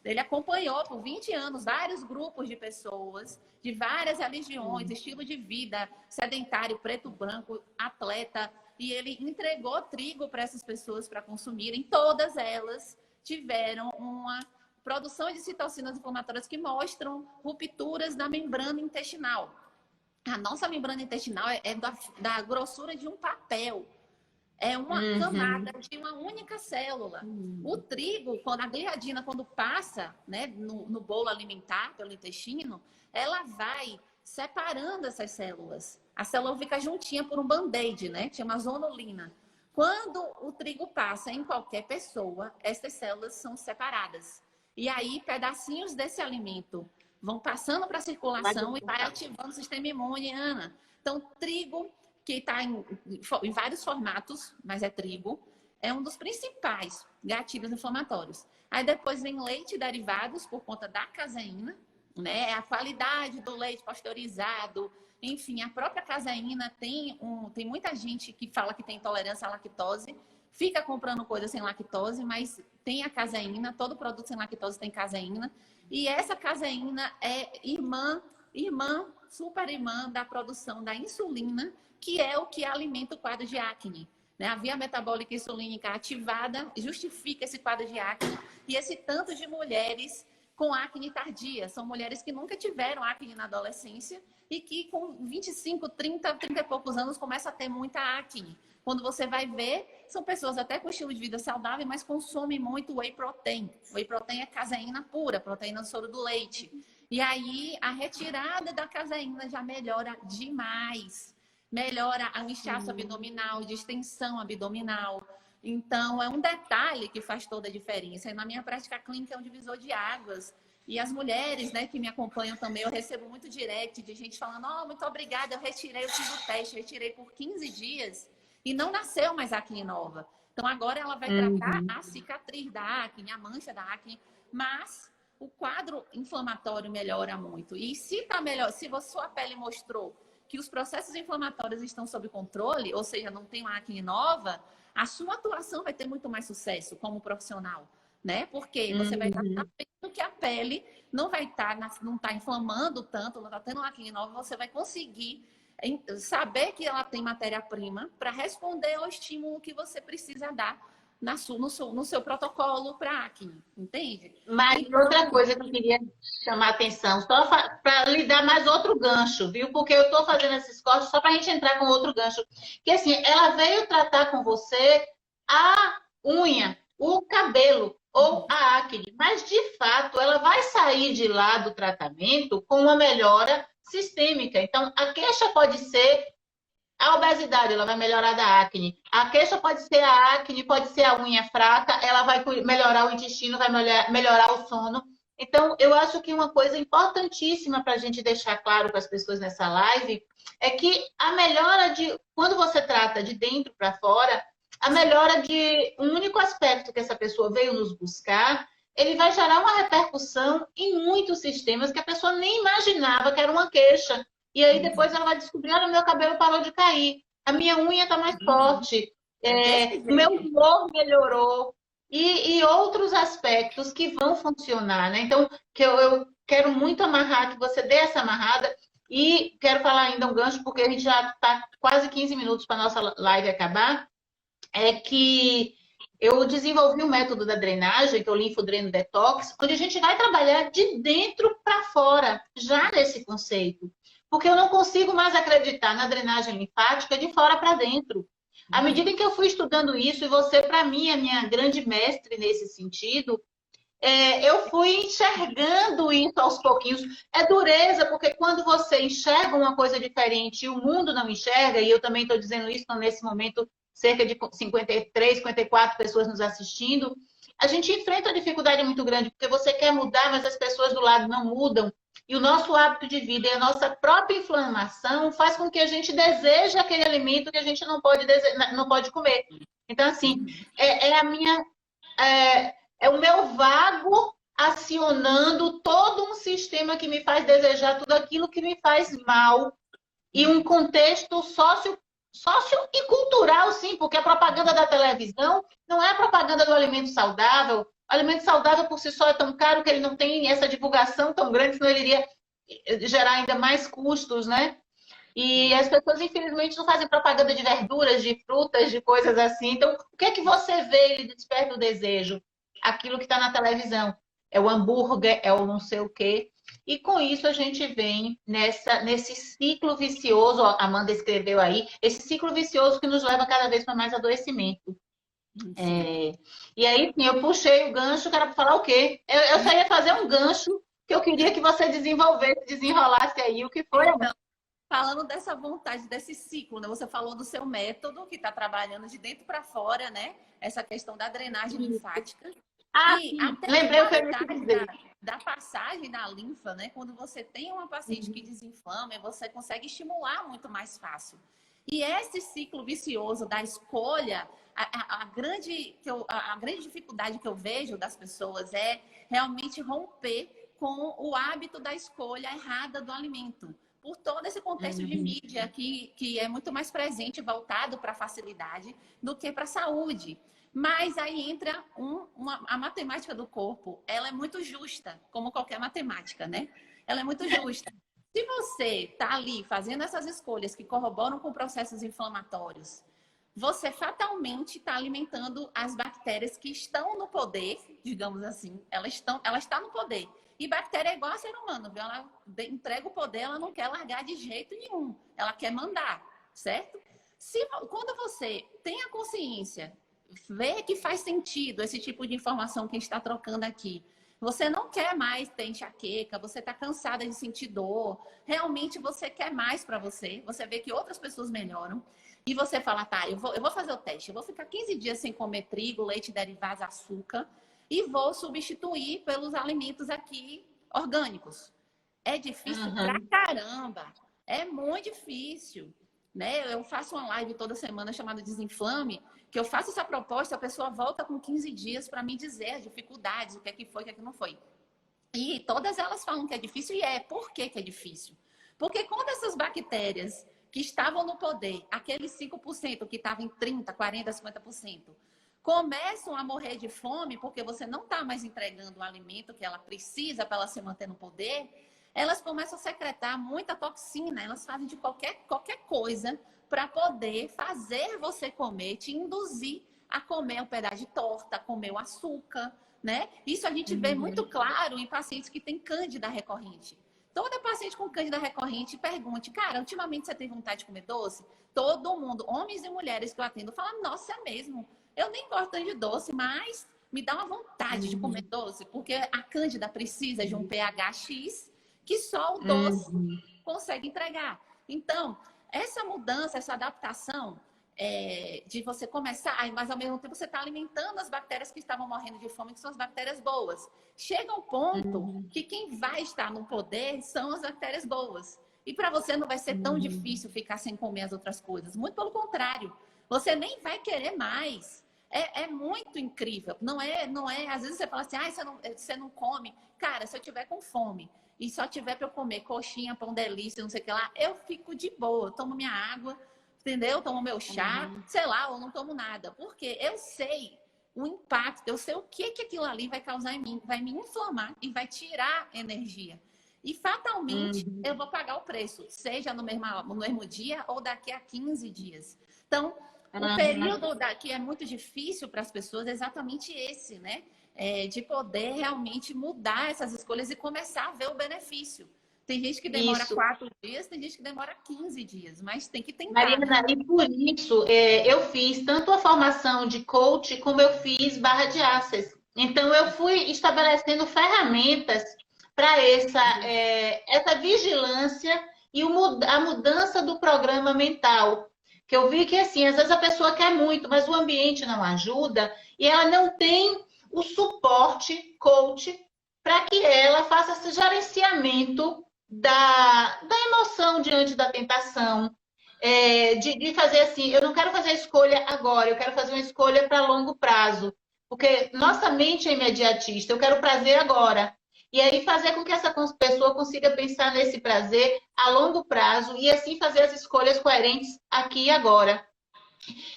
Ele acompanhou por 20 anos vários grupos de pessoas de várias religiões, estilo de vida, sedentário, preto, branco, atleta, e ele entregou trigo para essas pessoas para consumirem. Todas elas tiveram uma produção de citocinas inflamatórias que mostram rupturas da membrana intestinal. A nossa membrana intestinal é da grossura de um papel. É uma camada de uma única célula. O trigo, quando a gliadina, quando passa, né, no bolo alimentar pelo intestino, ela vai separando essas células. A célula fica juntinha por um band-aid, né? Chama zonulina. Quando o trigo passa em qualquer pessoa, essas células são separadas. E aí, pedacinhos desse alimento vão passando para a circulação e vai ativando o sistema imune, Ana. Então, trigo, que está em vários formatos, mas é trigo, é um dos principais gatilhos inflamatórios. Aí depois vem leite e derivados por conta da caseína, né? A qualidade do leite pasteurizado, enfim, a própria caseína tem muita gente que fala que tem intolerância à lactose, fica comprando coisa sem lactose, mas tem a caseína, todo produto sem lactose tem caseína, e essa caseína é super irmã da produção da insulina, que é o que alimenta o quadro de acne. Né? A via metabólica insulínica ativada justifica esse quadro de acne e esse tanto de mulheres com acne tardia. São mulheres que nunca tiveram acne na adolescência e que com 25, 30 e poucos anos começam a ter muita acne. Quando você vai ver, são pessoas até com estilo de vida saudável, mas consomem muito whey protein. Whey protein é caseína pura, proteína do soro do leite. E aí, a retirada da caseína já melhora demais. Melhora o inchaço abdominal, distensão abdominal. Então, é um detalhe que faz toda a diferença. E na minha prática clínica é um divisor de águas. E as mulheres, né, que me acompanham também, eu recebo muito direct de gente falando: oh, muito obrigada, eu fiz o teste, retirei por 15 dias e não nasceu mais acne nova. Então, agora ela vai tratar a cicatriz da acne, a mancha da acne, mas o quadro inflamatório melhora muito. E se tá melhor, se a sua pele mostrou que os processos inflamatórios estão sob controle, ou seja, não tem uma acne nova, a sua atuação vai ter muito mais sucesso como profissional, né? Porque você vai estar sabendo que a pele não vai estar, não está inflamando tanto, não está tendo uma acne nova, você vai conseguir saber que ela tem matéria-prima para responder ao estímulo que você precisa dar no seu protocolo para acne, entende? Mas então, outra coisa que eu queria chamar a atenção, só para lhe dar mais outro gancho, viu? Porque eu estou fazendo esses cortes só para a gente entrar com outro gancho. Que assim, ela veio tratar com você a unha, o cabelo ou a acne, mas de fato ela vai sair de lá do tratamento com uma melhora sistêmica. Então, a queixa pode ser a obesidade, ela vai melhorar da acne. A queixa pode ser a acne, pode ser a unha fraca, ela vai melhorar o intestino, vai melhorar o sono. Então, eu acho que uma coisa importantíssima para a gente deixar claro para as pessoas nessa live é que a melhora quando você trata de dentro para fora, a melhora de um único aspecto que essa pessoa veio nos buscar, ele vai gerar uma repercussão em muitos sistemas que a pessoa nem imaginava que era uma queixa. E aí depois ela vai descobrir: olha, meu cabelo parou de cair, a minha unha está mais forte, o meu humor melhorou, e outros aspectos que vão funcionar, né? Então, que eu quero muito amarrar, que você dê essa amarrada, e quero falar ainda um gancho, porque a gente já está quase 15 minutos para a nossa live acabar, é que eu desenvolvi o método da drenagem, que é o linfodreno detox, onde a gente vai trabalhar de dentro para fora, já nesse conceito. Porque eu não consigo mais acreditar na drenagem linfática de fora para dentro. À medida em que eu fui estudando isso, e você, para mim, é minha grande mestre nesse sentido, eu fui enxergando isso aos pouquinhos. É dureza, porque quando você enxerga uma coisa diferente e o mundo não enxerga, e eu também estou dizendo isso, então, nesse momento, cerca de 53, 54 pessoas nos assistindo, a gente enfrenta uma dificuldade muito grande, porque você quer mudar, mas as pessoas do lado não mudam. E o nosso hábito de vida e a nossa própria inflamação faz com que a gente deseje aquele alimento que a gente não pode comer. Então, assim, é a minha É o meu vago acionando todo um sistema que me faz desejar tudo aquilo que me faz mal. E um contexto sócio e cultural, sim, porque a propaganda da televisão não é a propaganda do alimento saudável. O alimento saudável por si só é tão caro que ele não tem essa divulgação tão grande, senão ele iria gerar ainda mais custos, né? E as pessoas, infelizmente, não fazem propaganda de verduras, de frutas, de coisas assim. Então, o que é que você vê e desperta o desejo? Aquilo que está na televisão. É o hambúrguer, é o não sei o quê. E com isso a gente vem nesse ciclo vicioso, ó, a Amanda escreveu aí, esse ciclo vicioso que nos leva cada vez para mais adoecimento. É, e aí, sim, eu puxei o gancho, que era para falar o quê? Eu só ia fazer um gancho que eu queria que você desenvolvesse, desenrolasse aí o que foi. Então, falando dessa vontade, desse ciclo, né? Você falou do seu método, que está trabalhando de dentro para fora, né? Essa questão da drenagem linfática. Ah, E sim. até Lembrei a o que eu ia te qualidade dizer. da passagem da linfa, né? Quando você tem uma paciente que desinflama, você consegue estimular muito mais fácil. E esse ciclo vicioso da escolha, a grande dificuldade que eu vejo das pessoas é realmente romper com o hábito da escolha errada do alimento. Por todo esse contexto de mídia que é muito mais presente, voltado para a facilidade, do que para a saúde. Mas aí entra a matemática do corpo, ela é muito justa, como qualquer matemática, né? Ela é muito justa. Se você está ali fazendo essas escolhas que corroboram com processos inflamatórios, você fatalmente está alimentando as bactérias que estão no poder, digamos assim, ela está no poder. E bactéria é igual a ser humano, viu? Ela entrega o poder, ela não quer largar de jeito nenhum. Ela quer mandar, certo? Quando você tem a consciência, vê que faz sentido esse tipo de informação que a gente está trocando aqui, você não quer mais ter enxaqueca, você está cansada de sentir dor, realmente você quer mais para você, você vê que outras pessoas melhoram, e você fala, tá, eu vou fazer o teste, eu vou ficar 15 dias sem comer trigo, leite derivados, açúcar, e vou substituir pelos alimentos aqui orgânicos. É difícil pra caramba. É muito difícil. Né? Eu faço uma live toda semana chamada Desinflame, que eu faço essa proposta, a pessoa volta com 15 dias para me dizer as dificuldades, o que é que foi, o que é que não foi. E todas elas falam que é difícil, e por que é difícil? Porque quando essas bactérias que estavam no poder, aqueles 5% que estavam em 30%, 40%, 50%, começam a morrer de fome porque você não está mais entregando o alimento que ela precisa para ela se manter no poder, elas começam a secretar muita toxina, elas fazem de qualquer coisa para poder fazer você comer, te induzir a comer um pedaço de torta, a comer o açúcar, né? Isso a gente vê muito claro em pacientes que têm cândida recorrente. Toda paciente com cândida recorrente pergunte, cara, ultimamente você tem vontade de comer doce? Todo mundo, homens e mulheres que eu atendo, falam, nossa, é mesmo. Eu nem gosto tanto de doce, mas me dá uma vontade de comer doce, porque a cândida precisa de um pH X que só o doce consegue entregar. Então, essa mudança, essa adaptação de você começar, mas ao mesmo tempo você está alimentando as bactérias que estavam morrendo de fome, que são as bactérias boas. Chega um ponto que quem vai estar no poder são as bactérias boas. E para você não vai ser tão difícil ficar sem comer as outras coisas. Muito pelo contrário. Você nem vai querer mais. É muito incrível. Não é. Às vezes você fala assim, você não come. Cara, se eu tiver com fome e só tiver para eu comer coxinha, pão delícia, não sei o que lá, eu fico de boa. Eu tomo minha água, entendeu? Tomo meu chá, sei lá, ou não tomo nada. Porque eu sei o impacto, eu sei o que aquilo ali vai causar em mim, vai me inflamar e vai tirar energia. E fatalmente eu vou pagar o preço, seja no mesmo dia ou daqui a 15 dias. Então, o período daqui é muito difícil para as pessoas, é exatamente esse, né? De poder realmente mudar essas escolhas e começar a ver o benefício. Tem gente que demora 4 dias, tem gente que demora 15 dias, mas tem que tentar. Mariana, e por isso eu fiz tanto a formação de coach como eu fiz barra de access. Então, eu fui estabelecendo ferramentas para essa vigilância e a mudança do programa mental. Que eu vi que, assim, às vezes a pessoa quer muito, mas o ambiente não ajuda e ela não tem o suporte coach para que ela faça esse gerenciamento da emoção diante da tentação, de fazer assim, eu não quero fazer a escolha agora, eu quero fazer uma escolha para longo prazo. Porque nossa mente é imediatista, eu quero prazer agora. E aí fazer com que essa pessoa consiga pensar nesse prazer a longo prazo e assim fazer as escolhas coerentes aqui e agora.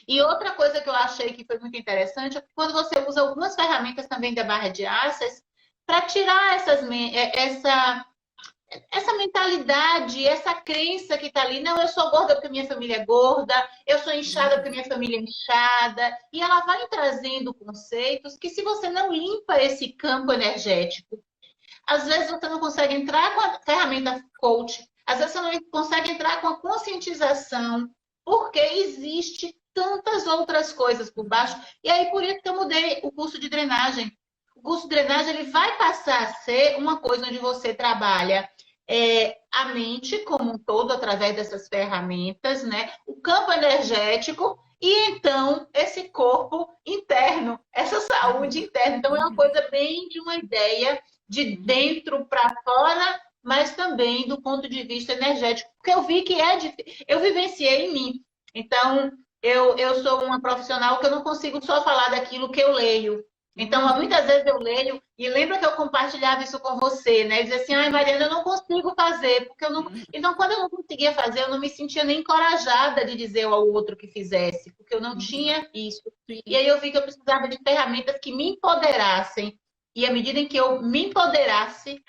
E outra coisa que eu achei que foi muito interessante é que quando você usa algumas ferramentas também da barra de Access para tirar essa mentalidade, essa crença que está ali, não, eu sou gorda porque minha família é gorda, eu sou inchada porque minha família é inchada, e ela vai trazendo conceitos que se você não limpa esse campo energético, às vezes você não consegue entrar com a ferramenta coach, às vezes você não consegue entrar com a conscientização, porque existe tantas outras coisas por baixo, e aí por isso que eu mudei o curso de drenagem. O curso de drenagem ele vai passar a ser uma coisa onde você trabalha a mente como um todo através dessas ferramentas, né? O campo energético e então esse corpo interno, essa saúde interna. Então é uma coisa bem de uma ideia de dentro para fora, mas também do ponto de vista energético, porque eu vi que é difícil, eu vivenciei em mim. Então eu sou uma profissional que eu não consigo só falar daquilo que eu leio. Então, muitas vezes eu leio, e lembra que eu compartilhava isso com você, né? Dizer assim, ai, Mariana, eu não consigo fazer, porque eu não. Então, quando eu não conseguia fazer, eu não me sentia nem encorajada de dizer ao outro que fizesse, porque eu não tinha isso. E aí eu vi que eu precisava de ferramentas que me empoderassem. E à medida em que eu me empoderasse,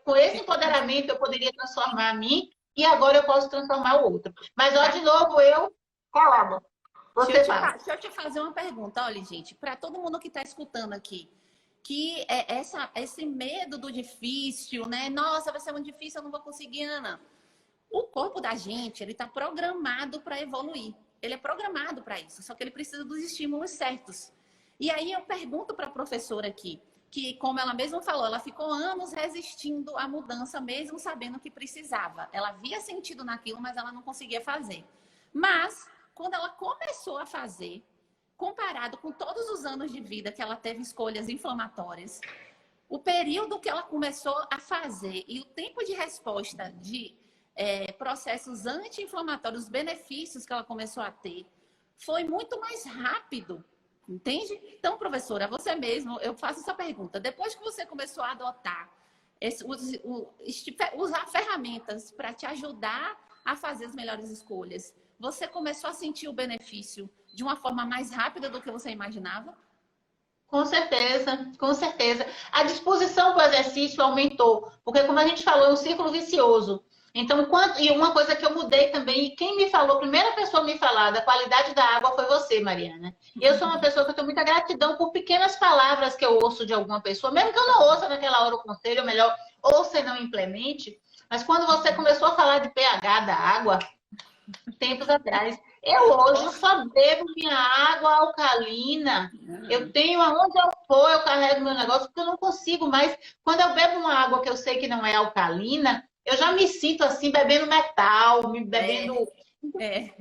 com esse empoderamento, eu poderia transformar a mim, e agora eu posso transformar o outro. Mas, ó, de novo, eu calada. Deixa eu te fazer uma pergunta. Olha, gente, para todo mundo que está escutando aqui, que esse medo do difícil, né? Nossa, vai ser muito difícil, eu não vou conseguir, Ana. O corpo da gente, ele está programado para evoluir. Ele é programado para isso, só que ele precisa dos estímulos certos. E aí eu pergunto para a professora aqui, que como ela mesma falou, ela ficou anos resistindo à mudança, mesmo sabendo que precisava. Ela via sentido naquilo, mas ela não conseguia fazer. Mas, quando ela começou a fazer, comparado com todos os anos de vida que ela teve escolhas inflamatórias, o período que ela começou a fazer e o tempo de resposta de processos anti-inflamatórios, os benefícios que ela começou a ter, foi muito mais rápido, entende? Então, professora, você mesmo, eu faço essa pergunta. Depois que você começou a adotar, usar ferramentas para te ajudar a fazer as melhores escolhas, você começou a sentir o benefício de uma forma mais rápida do que você imaginava? Com certeza, com certeza. A disposição para o exercício aumentou, porque como a gente falou, é um círculo vicioso. Então, e uma coisa que eu mudei também, e quem me falou, a primeira pessoa a me falar da qualidade da água foi você, Mariana. E eu sou uma pessoa que eu tenho muita gratidão por pequenas palavras que eu ouço de alguma pessoa, mesmo que eu não ouça naquela hora o conselho, ou melhor, ouça e não implemente. Mas quando você começou a falar de pH da água, tempos atrás, eu hoje só bebo minha água alcalina. Eu tenho aonde eu for, eu carrego meu negócio, porque eu não consigo mais. Quando eu bebo uma água que eu sei que não é alcalina, eu já me sinto assim, bebendo metal, me bebendo.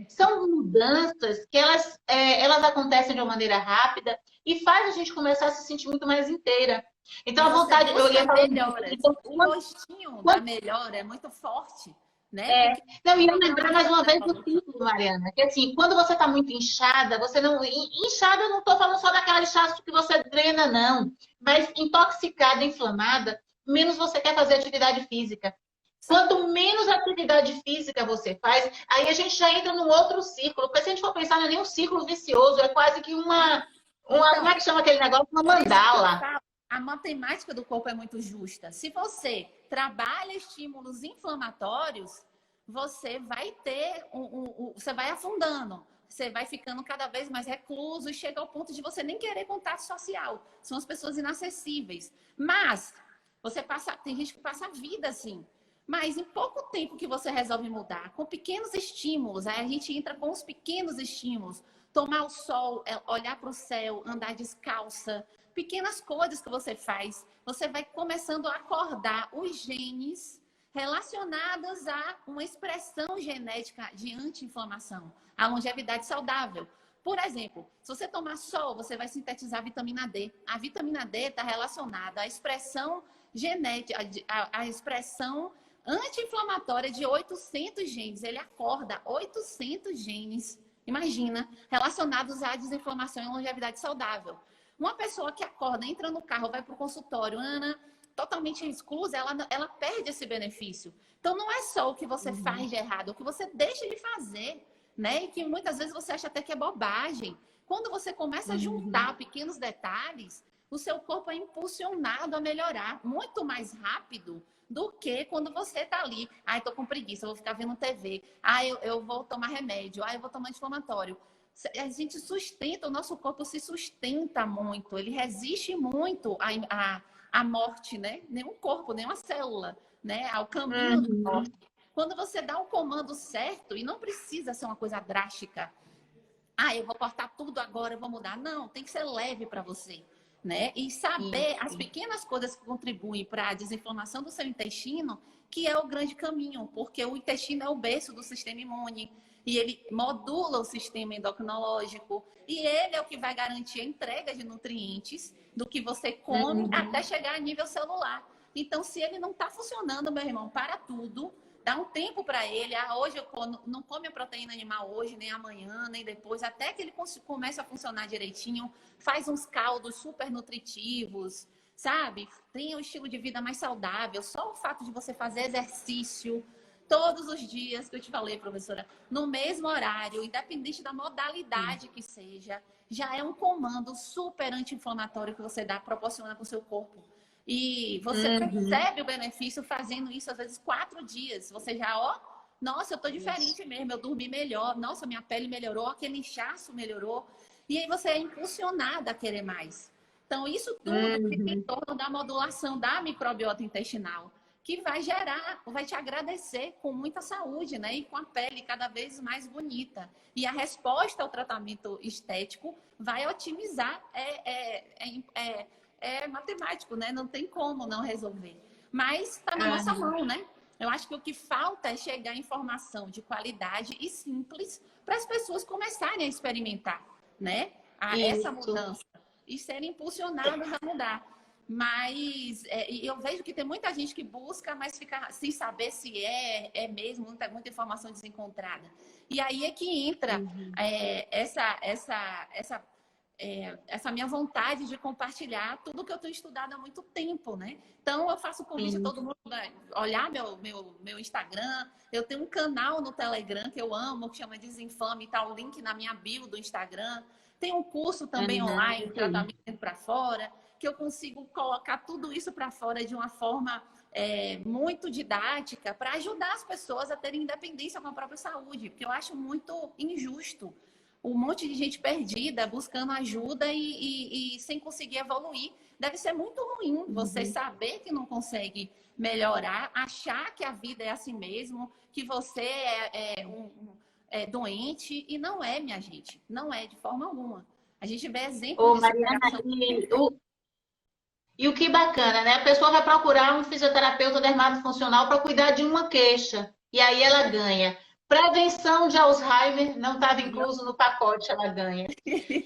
São mudanças que elas acontecem de uma maneira rápida e faz a gente começar a se sentir muito mais inteira. Então, a vontade. Eu ia falar. Então, o gostinho da melhora é muito forte. Né? Não, e eu lembrar mais uma vez do ciclo, Mariana, que assim, quando você está muito inchada, você não. Inchada, eu não estou falando só daquela inchaço que você drena, não. Mas intoxicada, inflamada, menos você quer fazer atividade física. Quanto menos atividade física você faz, aí a gente já entra num outro círculo. Porque se a gente for pensar, não é nem um círculo vicioso, é quase que uma como é que chama aquele negócio? Uma mandala. A matemática do corpo é muito justa. Se você trabalha estímulos inflamatórios, você vai ter você vai afundando, você vai ficando cada vez mais recluso e chega ao ponto de você nem querer contato social. São as pessoas inacessíveis. Mas tem gente que passa a vida assim. Mas em pouco tempo que você resolve mudar, com pequenos estímulos, aí a gente entra com os pequenos estímulos. Tomar o sol, olhar para o céu, andar descalça, pequenas coisas que você faz, você vai começando a acordar os genes relacionados a uma expressão genética de anti-inflamação, a longevidade saudável. Por exemplo, se você tomar sol, você vai sintetizar a vitamina D. A vitamina D está relacionada à expressão genética, à expressão anti-inflamatória de 800 genes. Ele acorda 800 genes, imagina, relacionados à desinflamação e longevidade saudável. Uma pessoa que acorda, entra no carro, vai para o consultório, Ana, totalmente exclusa, ela perde esse benefício. Então, não é só o que você faz de errado, é o que você deixa de fazer, né? E que muitas vezes você acha até que é bobagem. Quando você começa a juntar pequenos detalhes, o seu corpo é impulsionado a melhorar muito mais rápido do que quando você tá ali. Ai, tô com preguiça, eu vou ficar vendo TV. Ai, eu vou tomar remédio. Ai, eu vou tomar anti-inflamatório. A gente sustenta, o nosso corpo se sustenta muito, ele resiste muito à morte, né? Nenhum corpo, nenhuma célula, né? Ao caminho da morte. Quando você dá o comando certo, e não precisa ser uma coisa drástica, ah, eu vou cortar tudo agora, eu vou mudar. Não, tem que ser leve para você, né? E saber as pequenas coisas que contribuem para a desinflamação do seu intestino, que é o grande caminho, porque o intestino é o berço do sistema imune e ele modula o sistema endocrinológico e ele é o que vai garantir a entrega de nutrientes do que você come até chegar a nível celular. Então, se ele não está funcionando, meu irmão, para tudo. Dá um tempo para ele. Ah, hoje eu não come a proteína animal hoje, nem amanhã, nem depois, até que ele comece a funcionar direitinho. Faz uns caldos super nutritivos, sabe? Tem um estilo de vida mais saudável. Só o fato de você fazer exercício todos os dias, que eu te falei, professora, no mesmo horário, independente da modalidade que seja, já é um comando super anti-inflamatório que você dá, proporciona para o seu corpo. E você percebe o benefício fazendo isso, às vezes, 4 dias. Você já, ó, nossa, eu tô diferente mesmo, eu dormi melhor, nossa, minha pele melhorou, aquele inchaço melhorou. E aí você é impulsionada a querer mais. Então, isso tudo fica em torno da modulação da microbiota intestinal, que vai gerar, vai te agradecer com muita saúde, né? E com a pele cada vez mais bonita. E a resposta ao tratamento estético vai otimizar, é matemático, né? Não tem como não resolver. mas está na nossa mão, né? Eu acho que o que falta é chegar informação de qualidade e simples para as pessoas começarem a experimentar, né? Essa mudança e serem impulsionadas a mudar. Mas eu vejo que tem muita gente que busca, mas fica sem saber se é mesmo, muita informação desencontrada. E aí é que entra essa minha vontade de compartilhar tudo que eu tenho estudado há muito tempo, né? Então, eu faço convite a todo mundo olhar meu Instagram. Eu tenho um canal no Telegram que eu amo, que chama Desinfame, tá o link na minha bio do Instagram. Tem um curso também online, Tratamento para Fora, que eu consigo colocar tudo isso para fora de uma forma muito didática para ajudar as pessoas a terem independência com a própria saúde, porque eu acho muito injusto um monte de gente perdida buscando ajuda e sem conseguir evoluir. Deve ser muito ruim você saber que não consegue melhorar, achar que a vida é assim mesmo, que você é doente, e não é, minha gente. Não é, de forma alguma. A gente vê exemplos de Mariana, e o que bacana, né? A pessoa vai procurar um fisioterapeuta dermatofuncional para cuidar de uma queixa. E aí ela ganha. Prevenção de Alzheimer não estava incluso no pacote, ela ganha.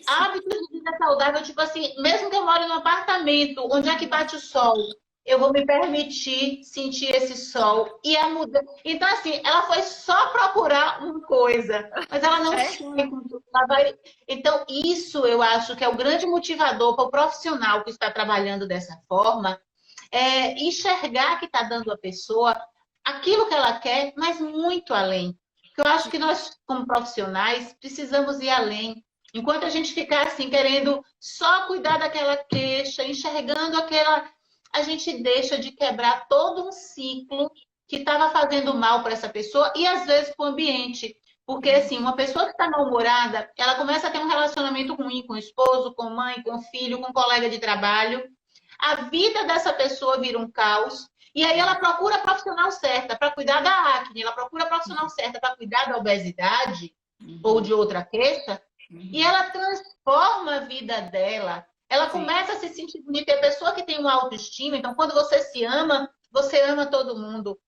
Hábitos de vida saudável, tipo assim, mesmo que eu more num apartamento, onde é que bate o sol? Eu vou me permitir sentir esse sol. E a mudança. Então, assim, ela foi só procurar uma coisa, mas ela não sai com tudo. Ela vai... Então, isso eu acho que é o grande motivador para o profissional que está trabalhando dessa forma, é enxergar que está dando à pessoa aquilo que ela quer, mas muito além. Porque eu acho que nós, como profissionais, precisamos ir além. Enquanto a gente ficar assim, querendo só cuidar daquela queixa, enxergando aquela... A gente deixa de quebrar todo um ciclo que estava fazendo mal para essa pessoa e, às vezes, para o ambiente. Porque, assim, uma pessoa que está mal-humorada, ela começa a ter um relacionamento ruim com o esposo, com mãe, com filho, com colega de trabalho. A vida dessa pessoa vira um caos. E aí ela procura a profissional certa para cuidar da acne, ela procura a profissional certa para cuidar da obesidade ou de outra queixa, e ela transforma a vida dela. Ela começa a se sentir bonita. É a pessoa que tem uma autoestima. Então, quando você se ama, você ama todo mundo.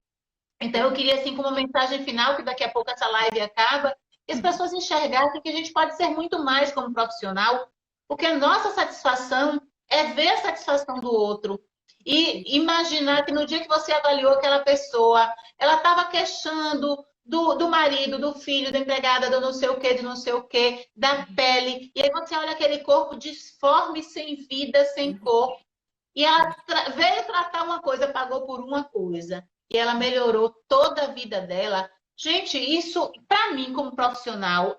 Então, eu queria, assim, como mensagem final, que daqui a pouco essa live acaba, que as pessoas enxergassem que a gente pode ser muito mais como profissional, porque a nossa satisfação é ver a satisfação do outro. E imaginar que no dia que você avaliou aquela pessoa, ela estava queixando do marido, do filho, da empregada, do não sei o quê, do não sei o quê, da pele. E aí você olha aquele corpo disforme, sem vida, sem cor. E ela veio tratar uma coisa, pagou por uma coisa. E ela melhorou toda a vida dela. Gente, isso, para mim, como profissional,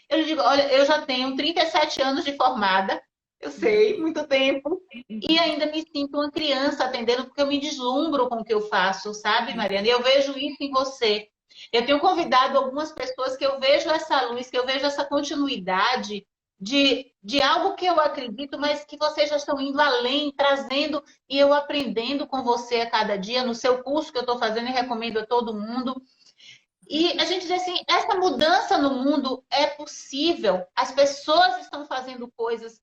eu digo, olha, eu já tenho 37 anos de formada, eu sei, muito tempo, e ainda me sinto uma criança atendendo, porque eu me deslumbro com o que eu faço, sabe, Mariana? E eu vejo isso em você. Eu tenho convidado algumas pessoas que eu vejo essa luz, que eu vejo essa continuidade de algo que eu acredito, mas que vocês já estão indo além, trazendo e eu aprendendo com você a cada dia, no seu curso que eu estou fazendo e recomendo a todo mundo. E a gente diz assim, essa mudança no mundo é possível, as pessoas estão fazendo coisas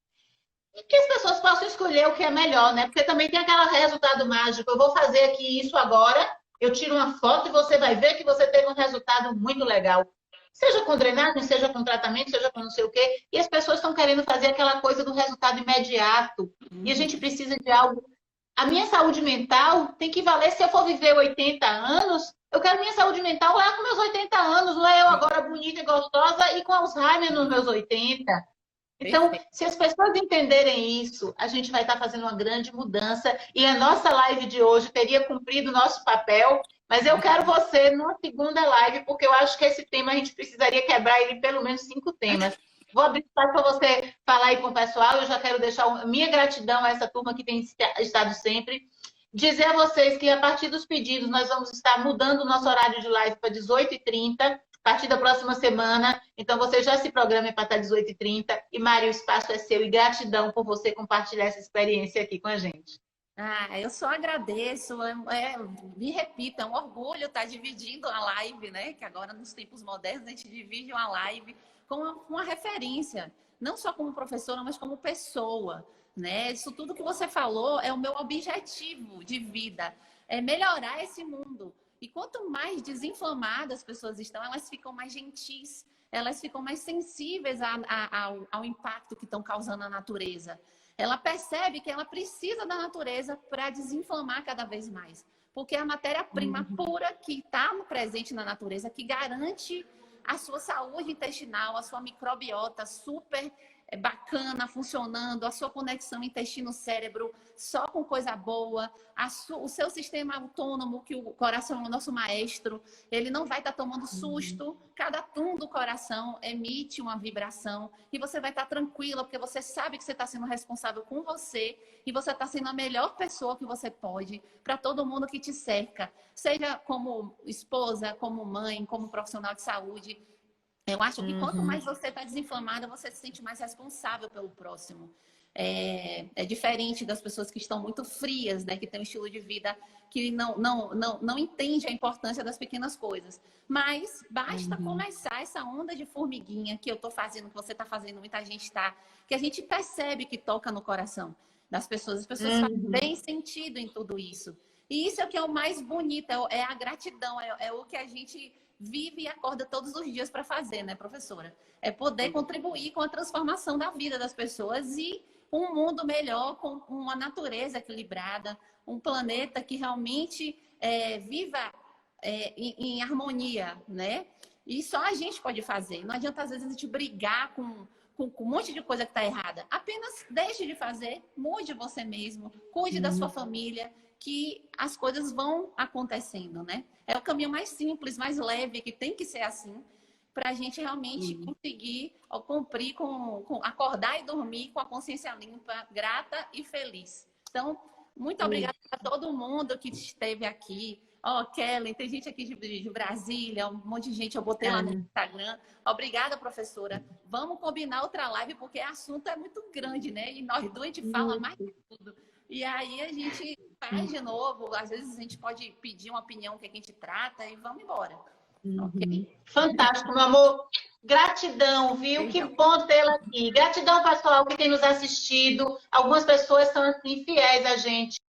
e que as pessoas possam escolher o que é melhor, né? Porque também tem aquele resultado mágico, eu vou fazer aqui isso agora, eu tiro uma foto e você vai ver que você teve um resultado muito legal. Seja com drenagem, seja com tratamento, seja com não sei o quê. E as pessoas estão querendo fazer aquela coisa do resultado imediato. E a gente precisa de algo. A minha saúde mental tem que valer se eu for viver 80 anos. Eu quero minha saúde mental lá com meus 80 anos, não é eu agora bonita e gostosa e com Alzheimer nos meus 80. Então, se as pessoas entenderem isso, a gente vai estar fazendo uma grande mudança e a nossa live de hoje teria cumprido o nosso papel, mas eu quero você numa segunda live, porque eu acho que esse tema a gente precisaria quebrar ele em pelo menos 5 temas. Vou abrir espaço para você falar aí com o pessoal, eu já quero deixar minha gratidão a essa turma que tem estado sempre. Dizer a vocês que a partir dos pedidos nós vamos estar mudando o nosso horário de live para 18h30, a partir da próxima semana. Então, você já se programa para estar 18h30. E, Mari, o espaço é seu. E gratidão por você compartilhar essa experiência aqui com a gente. Eu só agradeço. Me repito, é um orgulho estar dividindo a live, né? Que agora, nos tempos modernos, a gente divide uma live com uma referência. Não só como professora, mas como pessoa, né? Isso tudo que você falou é o meu objetivo de vida. É melhorar esse mundo. E quanto mais desinflamadas as pessoas estão, elas ficam mais gentis, elas ficam mais sensíveis ao impacto que estão causando na natureza. Ela percebe que ela precisa da natureza para desinflamar cada vez mais. Porque é a matéria-prima pura que está presente na natureza, que garante a sua saúde intestinal, a sua microbiota super bacana, funcionando, a sua conexão intestino-cérebro só com coisa boa, o seu sistema autônomo, que o coração é o nosso maestro, ele não vai estar tomando susto, cada tum do coração emite uma vibração e você vai estar tranquila, porque você sabe que você está sendo responsável com você e você está sendo a melhor pessoa que você pode para todo mundo que te cerca, seja como esposa, como mãe, como profissional de saúde. Eu acho que quanto mais você está desinflamada, você se sente mais responsável pelo próximo. É diferente das pessoas que estão muito frias, né? Que têm um estilo de vida que não entende a importância das pequenas coisas. Mas basta começar essa onda de formiguinha que eu estou fazendo, que você está fazendo, muita gente está, que a gente percebe que toca no coração das pessoas. As pessoas fazem bem sentido em tudo isso. E isso é o que é o mais bonito, é a gratidão, é o que a gente vive e acorda todos os dias para fazer, né, professora? É poder contribuir com a transformação da vida das pessoas e um mundo melhor, com uma natureza equilibrada, um planeta que realmente viva em harmonia, né? E só a gente pode fazer. Não adianta, às vezes, a gente brigar com um monte de coisa que está errada. Apenas deixe de fazer, mude você mesmo, cuide da sua família, que as coisas vão acontecendo, né? É o caminho mais simples, mais leve, que tem que ser assim, para a gente realmente conseguir cumprir acordar e dormir com a consciência limpa, grata e feliz. Então, muito obrigada a todo mundo que esteve aqui. Kelly, tem gente aqui de Brasília, um monte de gente, eu botei lá no Instagram. Obrigada, professora. Vamos combinar outra live, porque o assunto é muito grande, né? E nós dois a gente fala mais de tudo. E aí a gente faz de novo, às vezes a gente pode pedir uma opinião que a gente trata e vamos embora. Okay? Fantástico, meu amor. Gratidão, viu? Que bom tê-la aqui. Gratidão, pessoal, que tem nos assistido. Algumas pessoas são assim, fiéis a gente.